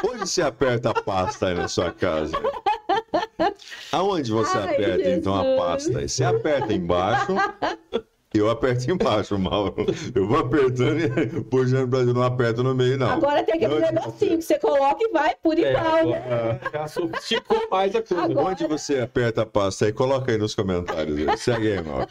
Onde você aperta a pasta aí na sua casa? Aonde você aperta, então, a pasta aí? Você aperta embaixo... Eu aperto embaixo, Mauro. Eu vou apertando e puxando pra não aperto no meio, não. Agora tem aquele negocinho que você coloca e vai por igual, né? Já sofisticou mais a coisa. Agora... Onde você aperta a pasta aí? Coloca aí nos comentários. Segue aí, Mauro.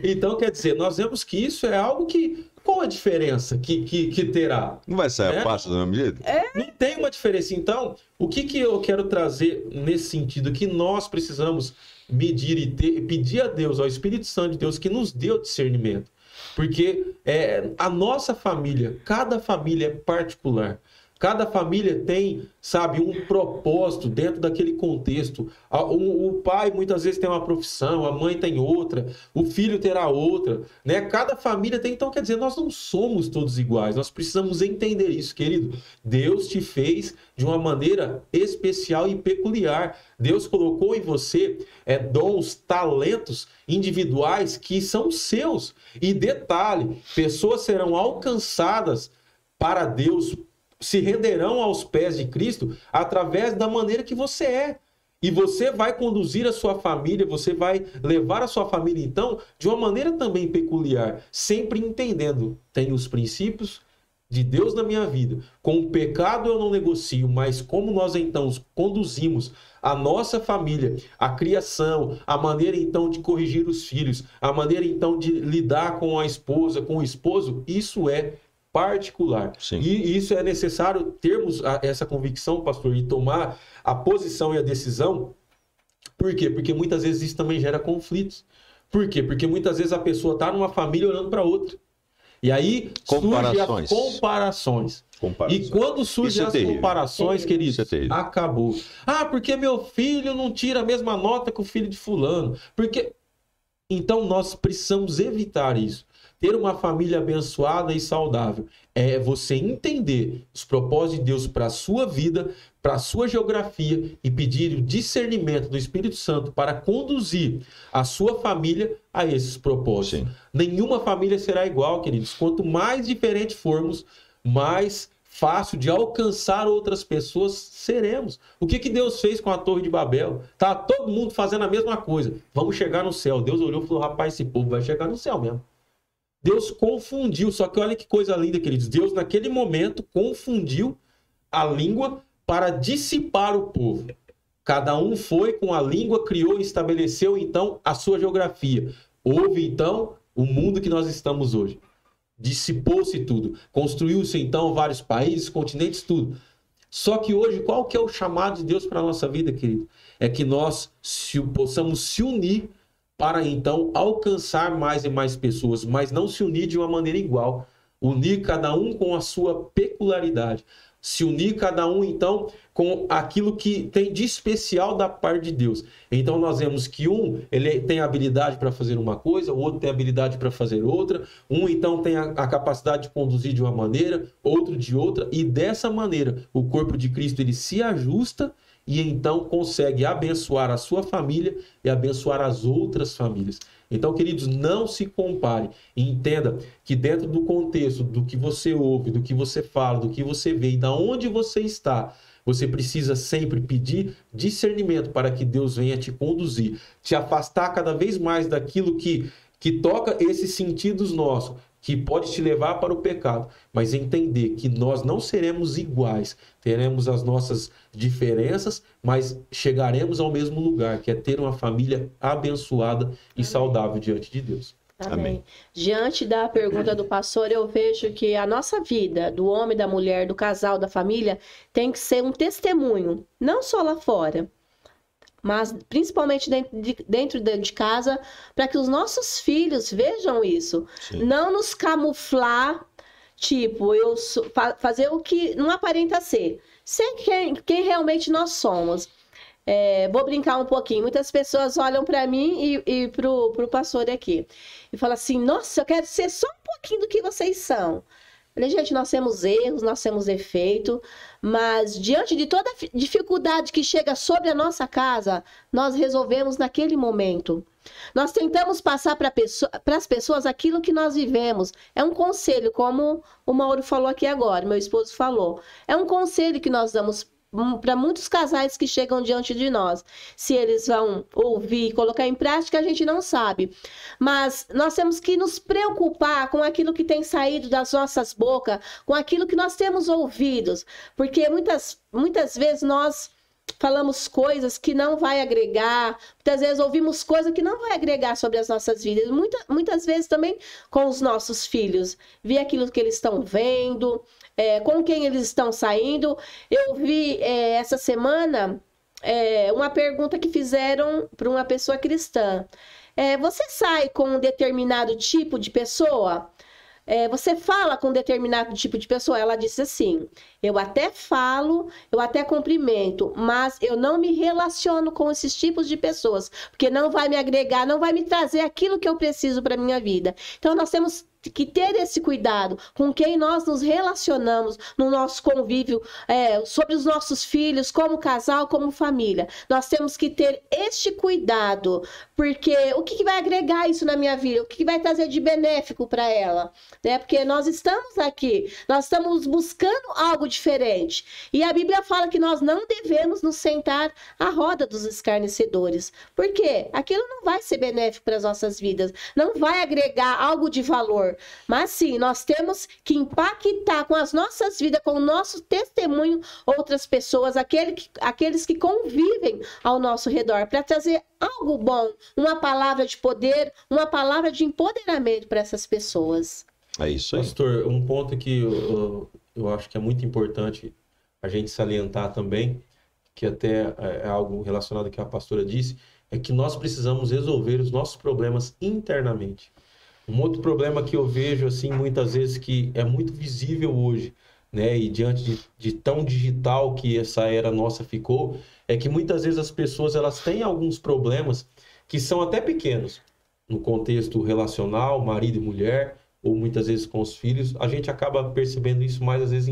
Então, quer dizer, nós vemos que isso é algo que... Qual a diferença que terá? Não vai sair a pasta do mesmo jeito? Não tem uma diferença. Então, o que eu quero trazer nesse sentido? Que nós precisamos medir e pedir a Deus, ao Espírito Santo de Deus, que nos dê o discernimento. Porque a nossa família, cada família é particular. Cada família tem, sabe, um propósito dentro daquele contexto. O pai muitas vezes tem uma profissão, a mãe tem outra, o filho terá outra, né? Cada família tem, então quer dizer, nós não somos todos iguais. Nós precisamos entender isso, querido. Deus te fez de uma maneira especial e peculiar. Deus colocou em você dons, talentos individuais que são seus. E detalhe, pessoas serão alcançadas para Deus, se renderão aos pés de Cristo através da maneira que você é. E você vai conduzir a sua família, você vai levar a sua família, então, de uma maneira também peculiar, sempre entendendo, tem os princípios de Deus na minha vida. Com o pecado eu não negocio, mas como nós, então, conduzimos a nossa família, a criação, a maneira, então, de corrigir os filhos, a maneira, então, de lidar com a esposa, com o esposo, isso é particular. Sim. E isso é necessário termos essa convicção, pastor, e tomar a posição e a decisão. Por quê? Porque muitas vezes isso também gera conflitos. Por quê? Porque muitas vezes a pessoa está numa família olhando para outra. E aí surgem as comparações. E quando surgem as comparações, queridos, acabou. Ah, porque meu filho não tira a mesma nota que o filho de fulano. Porque... Então nós precisamos evitar isso. Ter uma família abençoada e saudável é você entender os propósitos de Deus para a sua vida, para a sua geografia e pedir o discernimento do Espírito Santo para conduzir a sua família a esses propósitos. Sim. Nenhuma família será igual, queridos. Quanto mais diferente formos, mais fácil de alcançar outras pessoas seremos. O que Deus fez com a Torre de Babel? Tá todo mundo fazendo a mesma coisa. Vamos chegar no céu. Deus olhou e falou, rapaz, esse povo vai chegar no céu mesmo. Deus confundiu, só que olha que coisa linda, queridos. Deus, naquele momento, confundiu a língua para dissipar o povo. Cada um foi com a língua, criou e estabeleceu, então, a sua geografia. Houve, então, o mundo que nós estamos hoje. Dissipou-se tudo. Construiu-se, então, vários países, continentes, tudo. Só que hoje, qual que é o chamado de Deus para a nossa vida, querido? É que nós possamos se unir para, então, alcançar mais e mais pessoas, mas não se unir de uma maneira igual. unir cada um com a sua peculiaridade. Se unir cada um, então, com aquilo que tem de especial da parte de Deus. Então, nós vemos que ele tem habilidade para fazer uma coisa, o outro tem habilidade para fazer outra. Então, tem a capacidade de conduzir de uma maneira, outro de outra. E dessa maneira, o corpo de Cristo, ele se ajusta e então consegue abençoar a sua família e abençoar as outras famílias. Então, queridos, não se compare e entenda que dentro do contexto do que você ouve, do que você fala, do que você vê e da onde você está, você precisa sempre pedir discernimento para que Deus venha te conduzir, te afastar cada vez mais daquilo que toca esses sentidos nossos, que pode te levar para o pecado, mas entender que nós não seremos iguais, teremos as nossas diferenças, mas chegaremos ao mesmo lugar, que é ter uma família abençoada e saudável diante de Deus. Amém. Diante da pergunta do pastor, eu vejo que a nossa vida, do homem, da mulher, do casal, da família, tem que ser um testemunho, não só lá fora, mas principalmente dentro de casa, para que os nossos filhos vejam isso. Sim. Não nos camuflar, tipo, fazer o que não aparenta ser quem realmente nós somos. Vou brincar um pouquinho. Muitas pessoas olham para mim e pro pastor aqui e falam assim: nossa, eu quero ser só um pouquinho do que vocês são. Falei, gente, nós temos erros, nós temos defeito, mas diante de toda a dificuldade que chega sobre a nossa casa, nós resolvemos naquele momento. Nós tentamos passar para as pessoas aquilo que nós vivemos. É um conselho, como o Mauro falou aqui agora, meu esposo falou. É um conselho que nós damos para muitos casais que chegam diante de nós. Se eles vão ouvir e colocar em prática, a gente não sabe. Mas nós temos que nos preocupar com aquilo que tem saído das nossas bocas, com aquilo que nós temos ouvidos. Porque muitas vezes nós falamos coisas que não vai agregar, muitas vezes ouvimos coisas que não vai agregar sobre as nossas vidas, muitas vezes também com os nossos filhos, ver aquilo que eles estão vendo, com quem eles estão saindo. Eu vi essa semana uma pergunta que fizeram para uma pessoa cristã. Você sai com um determinado tipo de pessoa? Você fala com um determinado tipo de pessoa? Ela disse assim: eu até falo, eu até cumprimento, mas eu não me relaciono com esses tipos de pessoas, porque não vai me agregar, não vai me trazer aquilo que eu preciso para a minha vida. Então, nós temos que ter esse cuidado com quem nós nos relacionamos no nosso convívio, sobre os nossos filhos, como casal, como família. Nós temos que ter este cuidado, porque o que vai agregar isso na minha vida? O que vai trazer de benéfico para ela? Porque nós estamos aqui, nós estamos buscando algo diferente. E a Bíblia fala que nós não devemos nos sentar à roda dos escarnecedores. Por quê? Aquilo não vai ser benéfico para as nossas vidas, não vai agregar algo de valor. Mas sim, nós temos que impactar com as nossas vidas, com o nosso testemunho, outras pessoas, aqueles que convivem ao nosso redor, para trazer algo bom, uma palavra de poder, uma palavra de empoderamento para essas pessoas. É isso aí. Pastor, um ponto que eu acho que é muito importante a gente salientar também, que até é algo relacionado ao que a pastora disse, é que nós precisamos resolver os nossos problemas internamente. Um outro problema que eu vejo, assim, muitas vezes, que é muito visível hoje, né, e diante de tão digital que essa era nossa ficou, é que muitas vezes as pessoas, elas têm alguns problemas que são até pequenos, no contexto relacional, marido e mulher, ou muitas vezes com os filhos. A gente acaba percebendo isso mais, às vezes,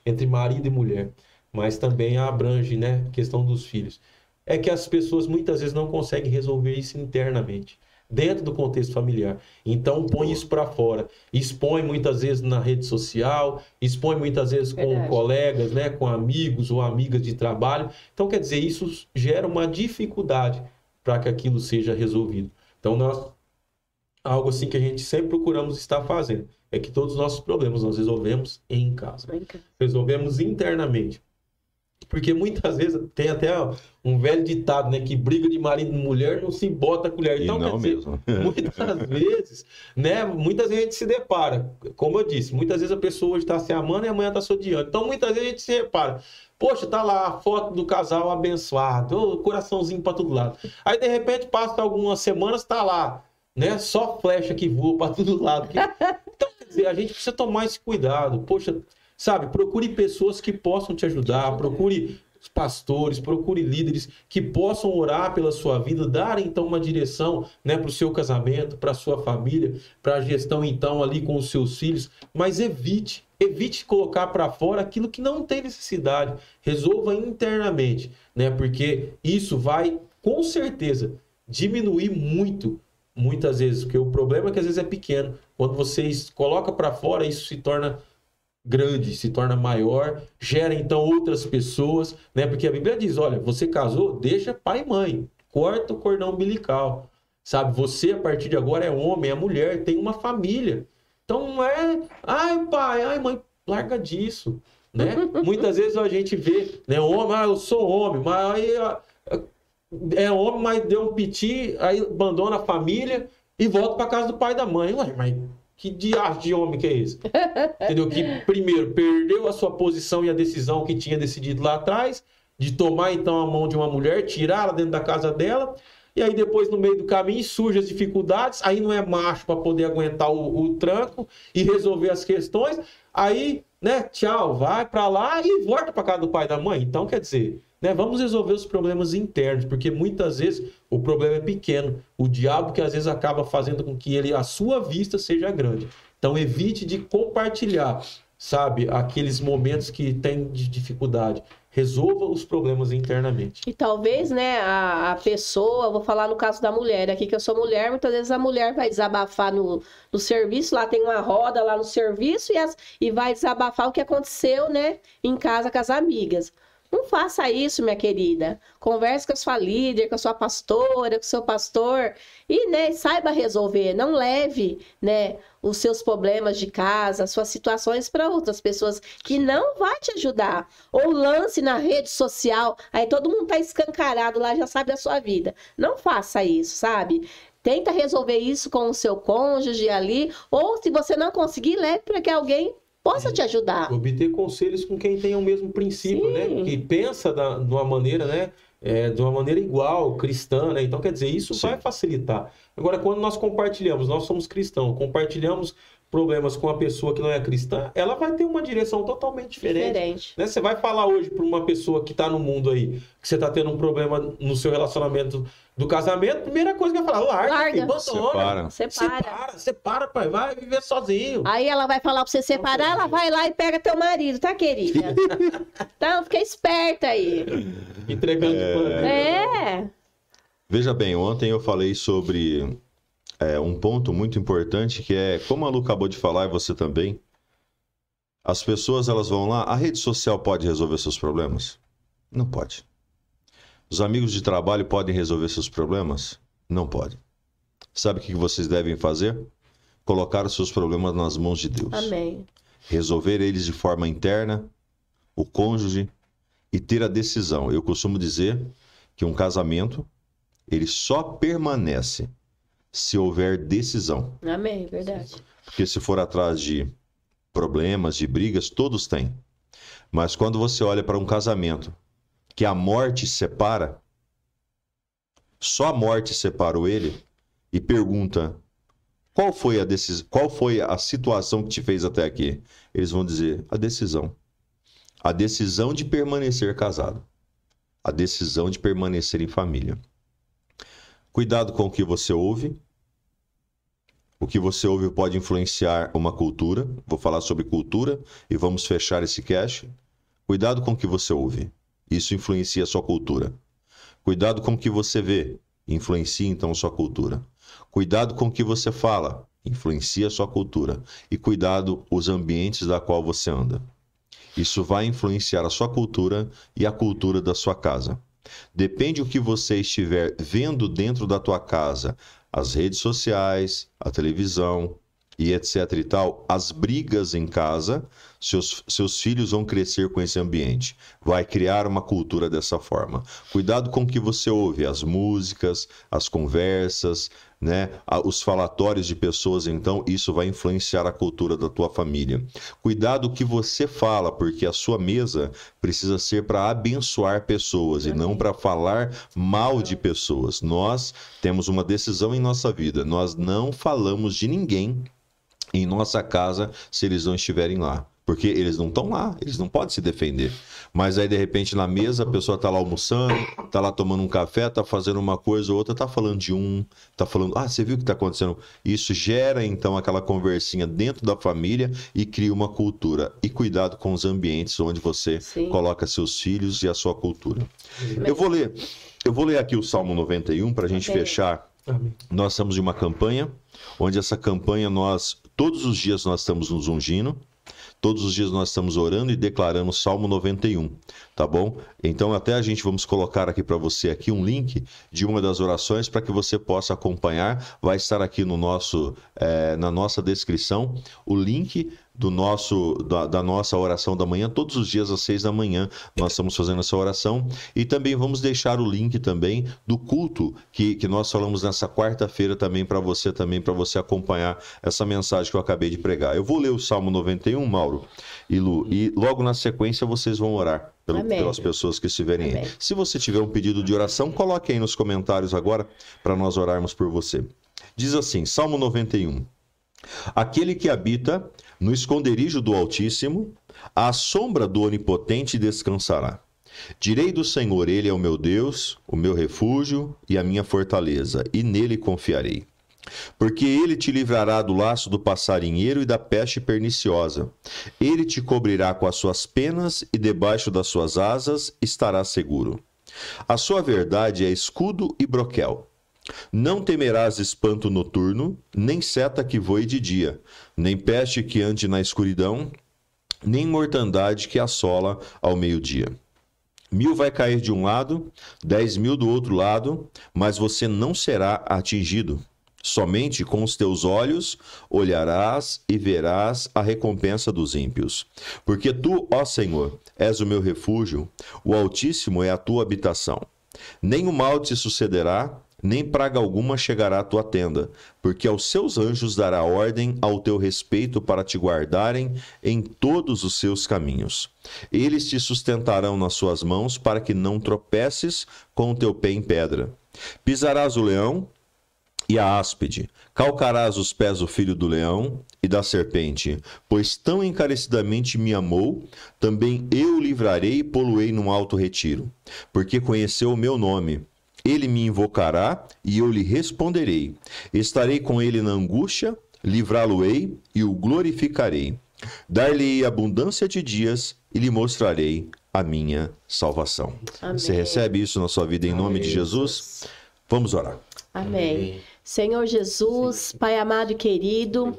entre marido e mulher, mas também abrange, né, a questão dos filhos. É que as pessoas, muitas vezes, não conseguem resolver isso internamente, dentro do contexto familiar. Então, põe isso para fora. Expõe muitas vezes na rede social, expõe muitas vezes com colegas, né, com amigos ou amigas de trabalho. Então, quer dizer, isso gera uma dificuldade para que aquilo seja resolvido. Então, algo assim que a gente sempre procuramos estar fazendo é que todos os nossos problemas nós resolvemos em casa. Resolvemos internamente. Porque muitas vezes tem até um velho ditado, né? Que briga de marido e mulher não se bota a colher. Então, quer dizer, muitas vezes a gente se depara. Como eu disse, muitas vezes a pessoa hoje está se amando e amanhã está se odiando. Então, muitas vezes a gente se repara. Poxa, tá lá a foto do casal abençoado, coraçãozinho para todo lado. Aí, de repente, passa algumas semanas, tá lá, né? Só flecha que voa para todo lado. Então, quer dizer, a gente precisa tomar esse cuidado. Poxa, sabe, procure pessoas que possam te ajudar, procure pastores, procure líderes que possam orar pela sua vida, dar então uma direção, né, para o seu casamento, para a sua família, para a gestão então ali com os seus filhos, mas evite colocar para fora aquilo que não tem necessidade. Resolva internamente, né, porque isso vai com certeza diminuir muitas vezes, porque o problema é que às vezes é pequeno. Quando você coloca para fora, isso se torna grande, se torna maior, gera então outras pessoas, né? Porque a Bíblia diz, olha, você casou, deixa pai e mãe, corta o cordão umbilical, sabe? Você a partir de agora é homem, é mulher, tem uma família. Então não é, ai pai, ai mãe, larga disso, né? Muitas vezes a gente vê, né, homem, eu sou homem, mas aí é homem, mas deu um piti, aí abandona a família e volta para casa do pai e da mãe. Ué, mas que diacho de homem que é esse? Entendeu? Que primeiro perdeu a sua posição e a decisão que tinha decidido lá atrás, de tomar então a mão de uma mulher, tirá-la dentro da casa dela, e aí depois no meio do caminho surgem as dificuldades, aí não é macho para poder aguentar o tranco e resolver as questões, aí, né, tchau, vai para lá e volta para casa do pai e da mãe. Então, quer dizer, né, vamos resolver os problemas internos, porque muitas vezes o problema é pequeno. O diabo que às vezes acaba fazendo com que a sua vista seja grande. Então evite de compartilhar, sabe, aqueles momentos que tem de dificuldade. Resolva os problemas internamente. E talvez, né, a pessoa, vou falar no caso da mulher aqui, que eu sou mulher, muitas vezes a mulher vai desabafar no serviço, lá tem uma roda lá no serviço e vai desabafar o que aconteceu, né, em casa com as amigas. Não faça isso, minha querida. Converse com a sua líder, com a sua pastora, com o seu pastor e, né, saiba resolver. Não leve, né, os seus problemas de casa, as suas situações para outras pessoas que não vai te ajudar. Ou lance na rede social, aí todo mundo tá escancarado lá, já sabe da sua vida. Não faça isso, sabe? Tenta resolver isso com o seu cônjuge ali, ou se você não conseguir, leve para que alguém possa te ajudar. Obter conselhos com quem tem o mesmo princípio, Sim. né? Que pensa de uma maneira, né? De uma maneira igual, cristã, né? Então, quer dizer, isso Sim. vai facilitar. Agora, quando nós compartilhamos, nós somos cristãos, compartilhamos problemas com a pessoa que não é cristã, ela vai ter uma direção totalmente diferente. Né? Você vai falar hoje para uma pessoa que está no mundo aí, que você está tendo um problema no seu relacionamento do casamento, a primeira coisa que vai falar, larga. Abandona. Separa, pai, vai viver sozinho. Aí ela vai falar para você separar, ela vai lá e pega teu marido, tá, querida? Então, fica esperta aí. Entregando de pano. Veja bem, ontem eu falei sobre um ponto muito importante que é, como a Lu acabou de falar e você também, as pessoas elas vão lá, a rede social pode resolver seus problemas? Não pode. Os amigos de trabalho podem resolver seus problemas? Não podem. Sabe o que vocês devem fazer? Colocar os seus problemas nas mãos de Deus. Amém. Resolver eles de forma interna, o cônjuge, e ter a decisão. Eu costumo dizer que um casamento, ele só permanece se houver decisão. Amém, verdade. Porque se for atrás de problemas, de brigas, todos têm. Mas quando você olha para um casamento que a morte separa, só a morte separou ele, e pergunta, qual foi a situação que te fez até aqui? Eles vão dizer, a decisão. A decisão de permanecer casado. A decisão de permanecer em família. Cuidado com o que você ouve. O que você ouve pode influenciar uma cultura. Vou falar sobre cultura e vamos fechar esse cast. Cuidado com o que você ouve. Isso influencia a sua cultura. Cuidado com o que você vê. Influencia então a sua cultura. Cuidado com o que você fala. Influencia a sua cultura. E cuidado os ambientes da qual você anda. Isso vai influenciar a sua cultura e a cultura da sua casa. Depende do que você estiver vendo dentro da tua casa, as redes sociais, a televisão e etc e tal, as brigas em casa, seus filhos vão crescer com esse ambiente. Vai criar uma cultura dessa forma. Cuidado com o que você ouve, as músicas, as conversas, né? Os falatórios de pessoas, então isso vai influenciar a cultura da tua família. Cuidado o que você fala, porque a sua mesa precisa ser para abençoar pessoas e não para falar mal de pessoas. Nós temos uma decisão em nossa vida, nós não falamos de ninguém em nossa casa se eles não estiverem lá. Porque eles não estão lá, eles não podem se defender. Mas aí, de repente, na mesa, a pessoa está lá almoçando, está lá tomando um café, está fazendo uma coisa ou outra, está falando de está falando, você viu o que está acontecendo? Isso gera, então, aquela conversinha dentro da família e cria uma cultura. E cuidado com os ambientes onde você coloca seus filhos e a sua cultura. Eu vou ler aqui o Salmo 91 para a gente fechar. Amém. Nós estamos em uma campanha, onde essa campanha todos os dias nós estamos nos ungindo. Todos os dias nós estamos orando e declarando o Salmo 91, tá bom? Então até a gente vamos colocar aqui para você aqui um link de uma das orações para que você possa acompanhar. Vai estar aqui no na nossa descrição o link da nossa oração da manhã. Todos os dias às 6 da manhã nós estamos fazendo essa oração e também vamos deixar o link também do culto que nós falamos nessa quarta-feira também para você acompanhar essa mensagem que eu acabei de pregar. Eu vou ler o Salmo 91, Mauro e Lu, e logo na sequência vocês vão orar pelas pessoas que estiverem aí. Se você tiver um pedido de oração, coloque aí nos comentários agora para nós orarmos por você. Diz assim, Salmo 91. Aquele que habita no esconderijo do Altíssimo, à sombra do Onipotente descansará. Direi do Senhor, ele é o meu Deus, o meu refúgio e a minha fortaleza, e nele confiarei. Porque ele te livrará do laço do passarinheiro e da peste perniciosa. Ele te cobrirá com as suas penas e debaixo das suas asas estarás seguro. A sua verdade é escudo e broquel. Não temerás espanto noturno, nem seta que voe de dia, nem peste que ande na escuridão, nem mortandade que assola ao meio-dia. 1000 vai cair de um lado, 10.000 do outro lado, mas você não será atingido. Somente com os teus olhos olharás e verás a recompensa dos ímpios. Porque tu, ó Senhor, és o meu refúgio, o Altíssimo é a tua habitação. Nem o mal te sucederá, nem praga alguma chegará à tua tenda, porque aos seus anjos dará ordem ao teu respeito para te guardarem em todos os seus caminhos. Eles te sustentarão nas suas mãos para que não tropeces com o teu pé em pedra. Pisarás o leão e a áspide, calcarás os pés do filho do leão e da serpente, pois tão encarecidamente me amou, também eu o livrarei e pô-lo-ei num alto retiro, porque conheceu o meu nome. Ele me invocará e eu lhe responderei. Estarei com ele na angústia, livrá-lo-ei e o glorificarei. Dar-lhe-ei abundância de dias e lhe mostrarei a minha salvação. Amém. Você recebe isso na sua vida em nome de Jesus? Vamos orar. Amém. Senhor Jesus, Pai amado e querido,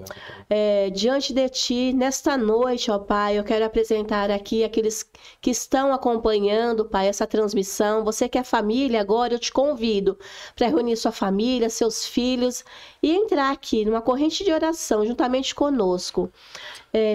diante de Ti, nesta noite, ó Pai, eu quero apresentar aqui aqueles que estão acompanhando, Pai, essa transmissão. Você que é família, agora eu te convido para reunir sua família, seus filhos e entrar aqui numa corrente de oração juntamente conosco.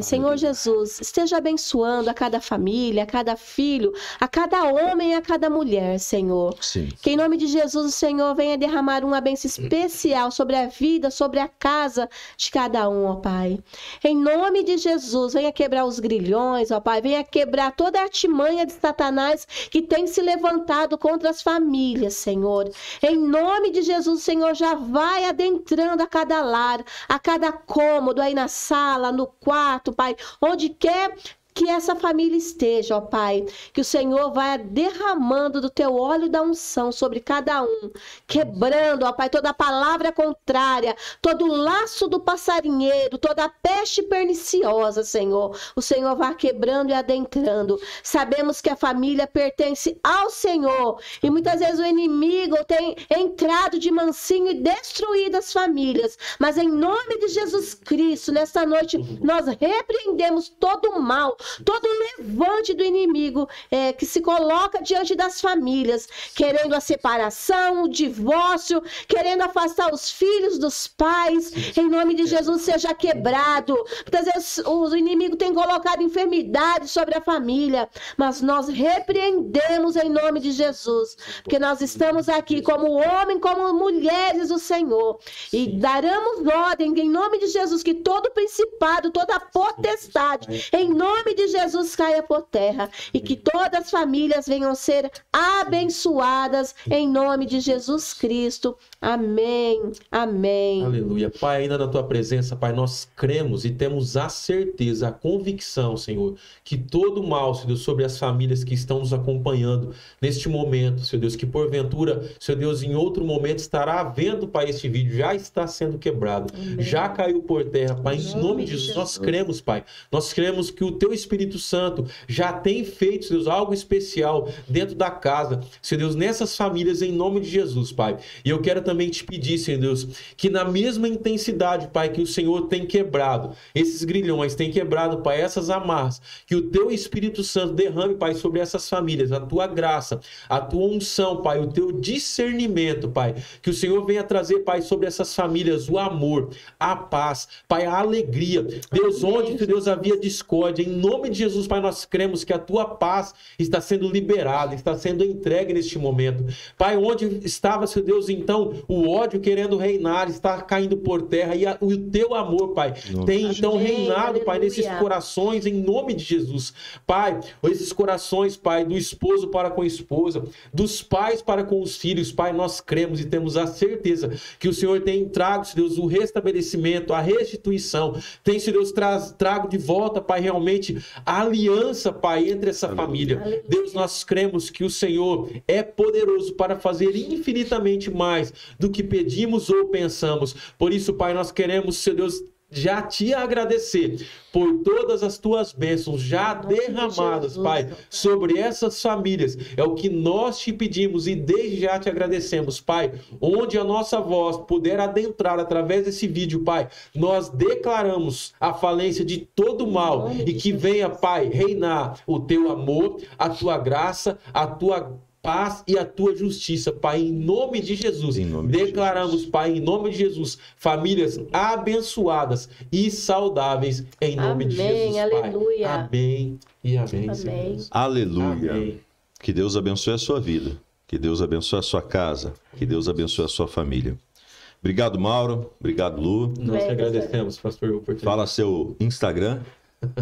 Senhor Jesus, esteja abençoando a cada família, a cada filho, a cada homem e a cada mulher, Senhor. Sim. Que em nome de Jesus o Senhor venha derramar uma bênção especial sobre a vida, sobre a casa de cada um, ó Pai. Em nome de Jesus, venha quebrar os grilhões, ó Pai, venha quebrar toda a artimanha de Satanás que tem se levantado contra as famílias, Senhor. Em nome de Jesus, o Senhor já vai adentrando a cada lar, a cada cômodo, aí na sala, no quarto, Pai, onde quer que essa família esteja, ó Pai, que o Senhor vai derramando do teu óleo da unção sobre cada um, quebrando, ó Pai, toda palavra contrária, todo laço do passarinheiro, toda peste perniciosa, Senhor. O Senhor vai quebrando e adentrando. Sabemos que a família pertence ao Senhor e muitas vezes o inimigo tem entrado de mansinho e destruído as famílias, mas em nome de Jesus Cristo, nesta noite, nós repreendemos todo o mal, todo levante do inimigo que se coloca diante das famílias, querendo a separação, o divórcio, querendo afastar os filhos dos pais. Em nome de Jesus, seja quebrado. Muitas vezes o inimigo tem colocado enfermidade sobre a família, mas nós repreendemos em nome de Jesus, porque nós estamos aqui como homem, como mulheres do Senhor, e daremos ordem em nome de Jesus que todo principado, toda potestade, em nome nome de Jesus caia por terra e que todas as famílias venham ser abençoadas em nome de Jesus Cristo. Amém. Amém. Aleluia. Pai, ainda na tua presença, Pai, nós cremos e temos a certeza, a convicção, Senhor, que todo mal, Senhor Deus, sobre as famílias que estão nos acompanhando neste momento, Senhor Deus, que porventura, Senhor Deus, em outro momento estará vendo, Pai, este vídeo, já está sendo quebrado, Amém. já caiu por terra, Pai, em nome de Jesus, nós cremos, Pai, nós cremos que o teu Espírito Santo já tem feito, Senhor Deus, algo especial dentro da casa, Senhor Deus, nessas famílias, em nome de Jesus, Pai. E eu quero também te pedir, Senhor Deus, que na mesma intensidade, Pai, que o Senhor tem quebrado esses grilhões, tem quebrado, Pai, essas amarras, que o teu Espírito Santo derrame, Pai, sobre essas famílias, a tua graça, a tua unção, Pai, o teu discernimento, Pai, que o Senhor venha trazer, Pai, sobre essas famílias o amor, a paz, Pai, a alegria. Deus, onde, Deus, havia discórdia, em nome de Jesus, Pai, nós cremos que a tua paz está sendo liberada, está sendo entregue neste momento. Pai, onde estava, Senhor Deus, então, o ódio querendo reinar, está caindo por terra, e o teu amor, Pai, tem então reinado, Pai, nesses corações, em nome de Jesus. Pai, esses corações, Pai, do esposo para com a esposa, dos pais para com os filhos, Pai, nós cremos e temos a certeza que o Senhor tem trago, Senhor Deus, o restabelecimento, a restituição, tem, Senhor Deus, trago de volta, Pai, realmente a aliança, Pai, entre essa família. Aleluia. Deus, nós cremos que o Senhor é poderoso para fazer infinitamente mais do que pedimos ou pensamos. Por isso, Pai, nós queremos, Senhor Deus, já te agradecer por todas as tuas bênçãos já derramadas, Jesus, Pai, sobre essas famílias. É o que nós te pedimos e desde já te agradecemos, Pai. Onde a nossa voz puder adentrar através desse vídeo, Pai, nós declaramos a falência de todo mal e que venha, Pai, reinar o teu amor, a tua graça, a tua paz e a tua justiça, Pai, em nome de Jesus. Declaramos, Jesus, Pai, em nome de Jesus, famílias abençoadas e saudáveis, em nome de Jesus, aleluia. Pai. Amém e amém. Amém. Aleluia. Amém. Que Deus abençoe a sua vida, que Deus abençoe a sua casa, que Deus abençoe a sua família. Obrigado, Mauro. Obrigado, Lu. Nós que agradecemos, pastor. Fala seu Instagram.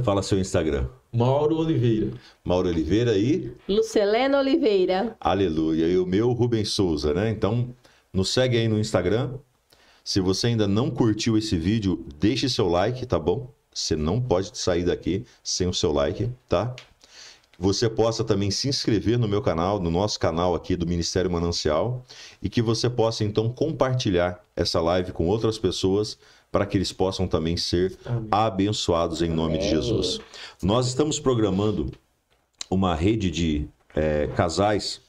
Fala seu Instagram. Mauro Oliveira. Mauro Oliveira e... Lucelena Oliveira. Aleluia. E o meu, Rubens Souza, né? Então, nos segue aí no Instagram. Se você ainda não curtiu esse vídeo, deixe seu like, tá bom? Você não pode sair daqui sem o seu like, tá? Você possa também se inscrever no meu canal, no nosso canal aqui do Ministério Manancial, e que você possa, então, compartilhar essa live com outras pessoas, para que eles possam também ser abençoados em nome de Jesus. Nós estamos programando uma rede de casais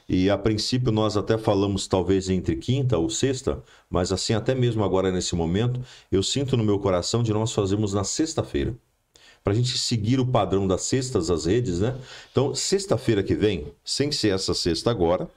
e a princípio nós até falamos talvez entre quinta ou sexta, mas assim até mesmo agora nesse momento, eu sinto no meu coração de nós fazermos na sexta-feira. Para a gente seguir o padrão das sextas, as redes, né? Então, sexta-feira que vem, sem ser essa sexta agora,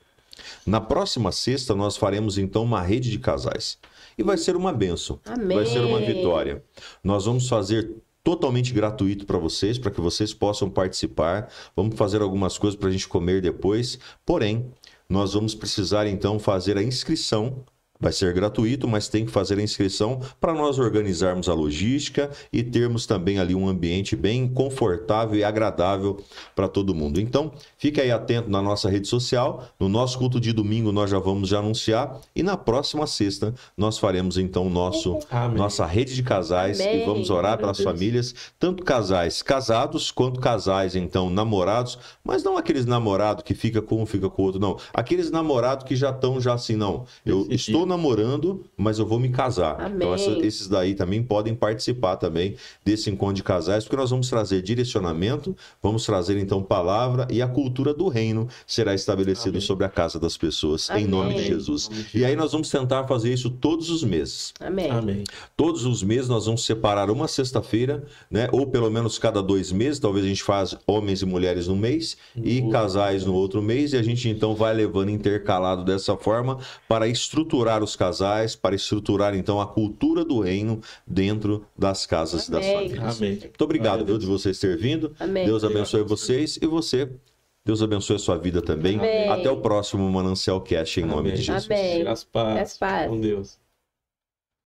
na próxima sexta nós faremos então uma rede de casais. E vai ser uma bênção, Amém. Vai ser uma vitória. Nós vamos fazer totalmente gratuito para vocês, para que vocês possam participar. Vamos fazer algumas coisas para a gente comer depois. Porém, nós vamos precisar então fazer a inscrição. Vai ser gratuito, mas tem que fazer a inscrição para nós organizarmos a logística e termos também ali um ambiente bem confortável e agradável para todo mundo. Então, fique aí atento na nossa rede social. No nosso culto de domingo nós já vamos anunciar e na próxima sexta nós faremos então nossa rede de casais. Amém. E vamos orar pelas famílias, tanto casais casados quanto casais então namorados, mas não aqueles namorados que fica com um, fica com o outro, não. Aqueles namorados que já estão assim, não. Eu estou namorando, mas eu vou me casar. Amém. Então esses daí também podem participar também desse encontro de casais, porque nós vamos trazer direcionamento, vamos trazer então palavra e a cultura do reino será estabelecido sobre a casa das pessoas. Amém. Em nome de Jesus. E aí nós vamos tentar fazer isso todos os meses. Amém. Amém. Todos os meses nós vamos separar uma sexta-feira, né? Ou pelo menos cada 2 meses, talvez a gente faz homens e mulheres no mês e casais no outro mês, e a gente então vai levando intercalado dessa forma para estruturar os casais, para estruturar então a cultura do reino dentro das casas e das famílias. Amém. Muito obrigado, Deus, de vocês terem vindo. Amém. Deus abençoe vocês e você. Deus abençoe a sua vida também. Amém. Até o próximo Manancial Cast em nome de Jesus. Amém. As paz. As paz. Com Deus.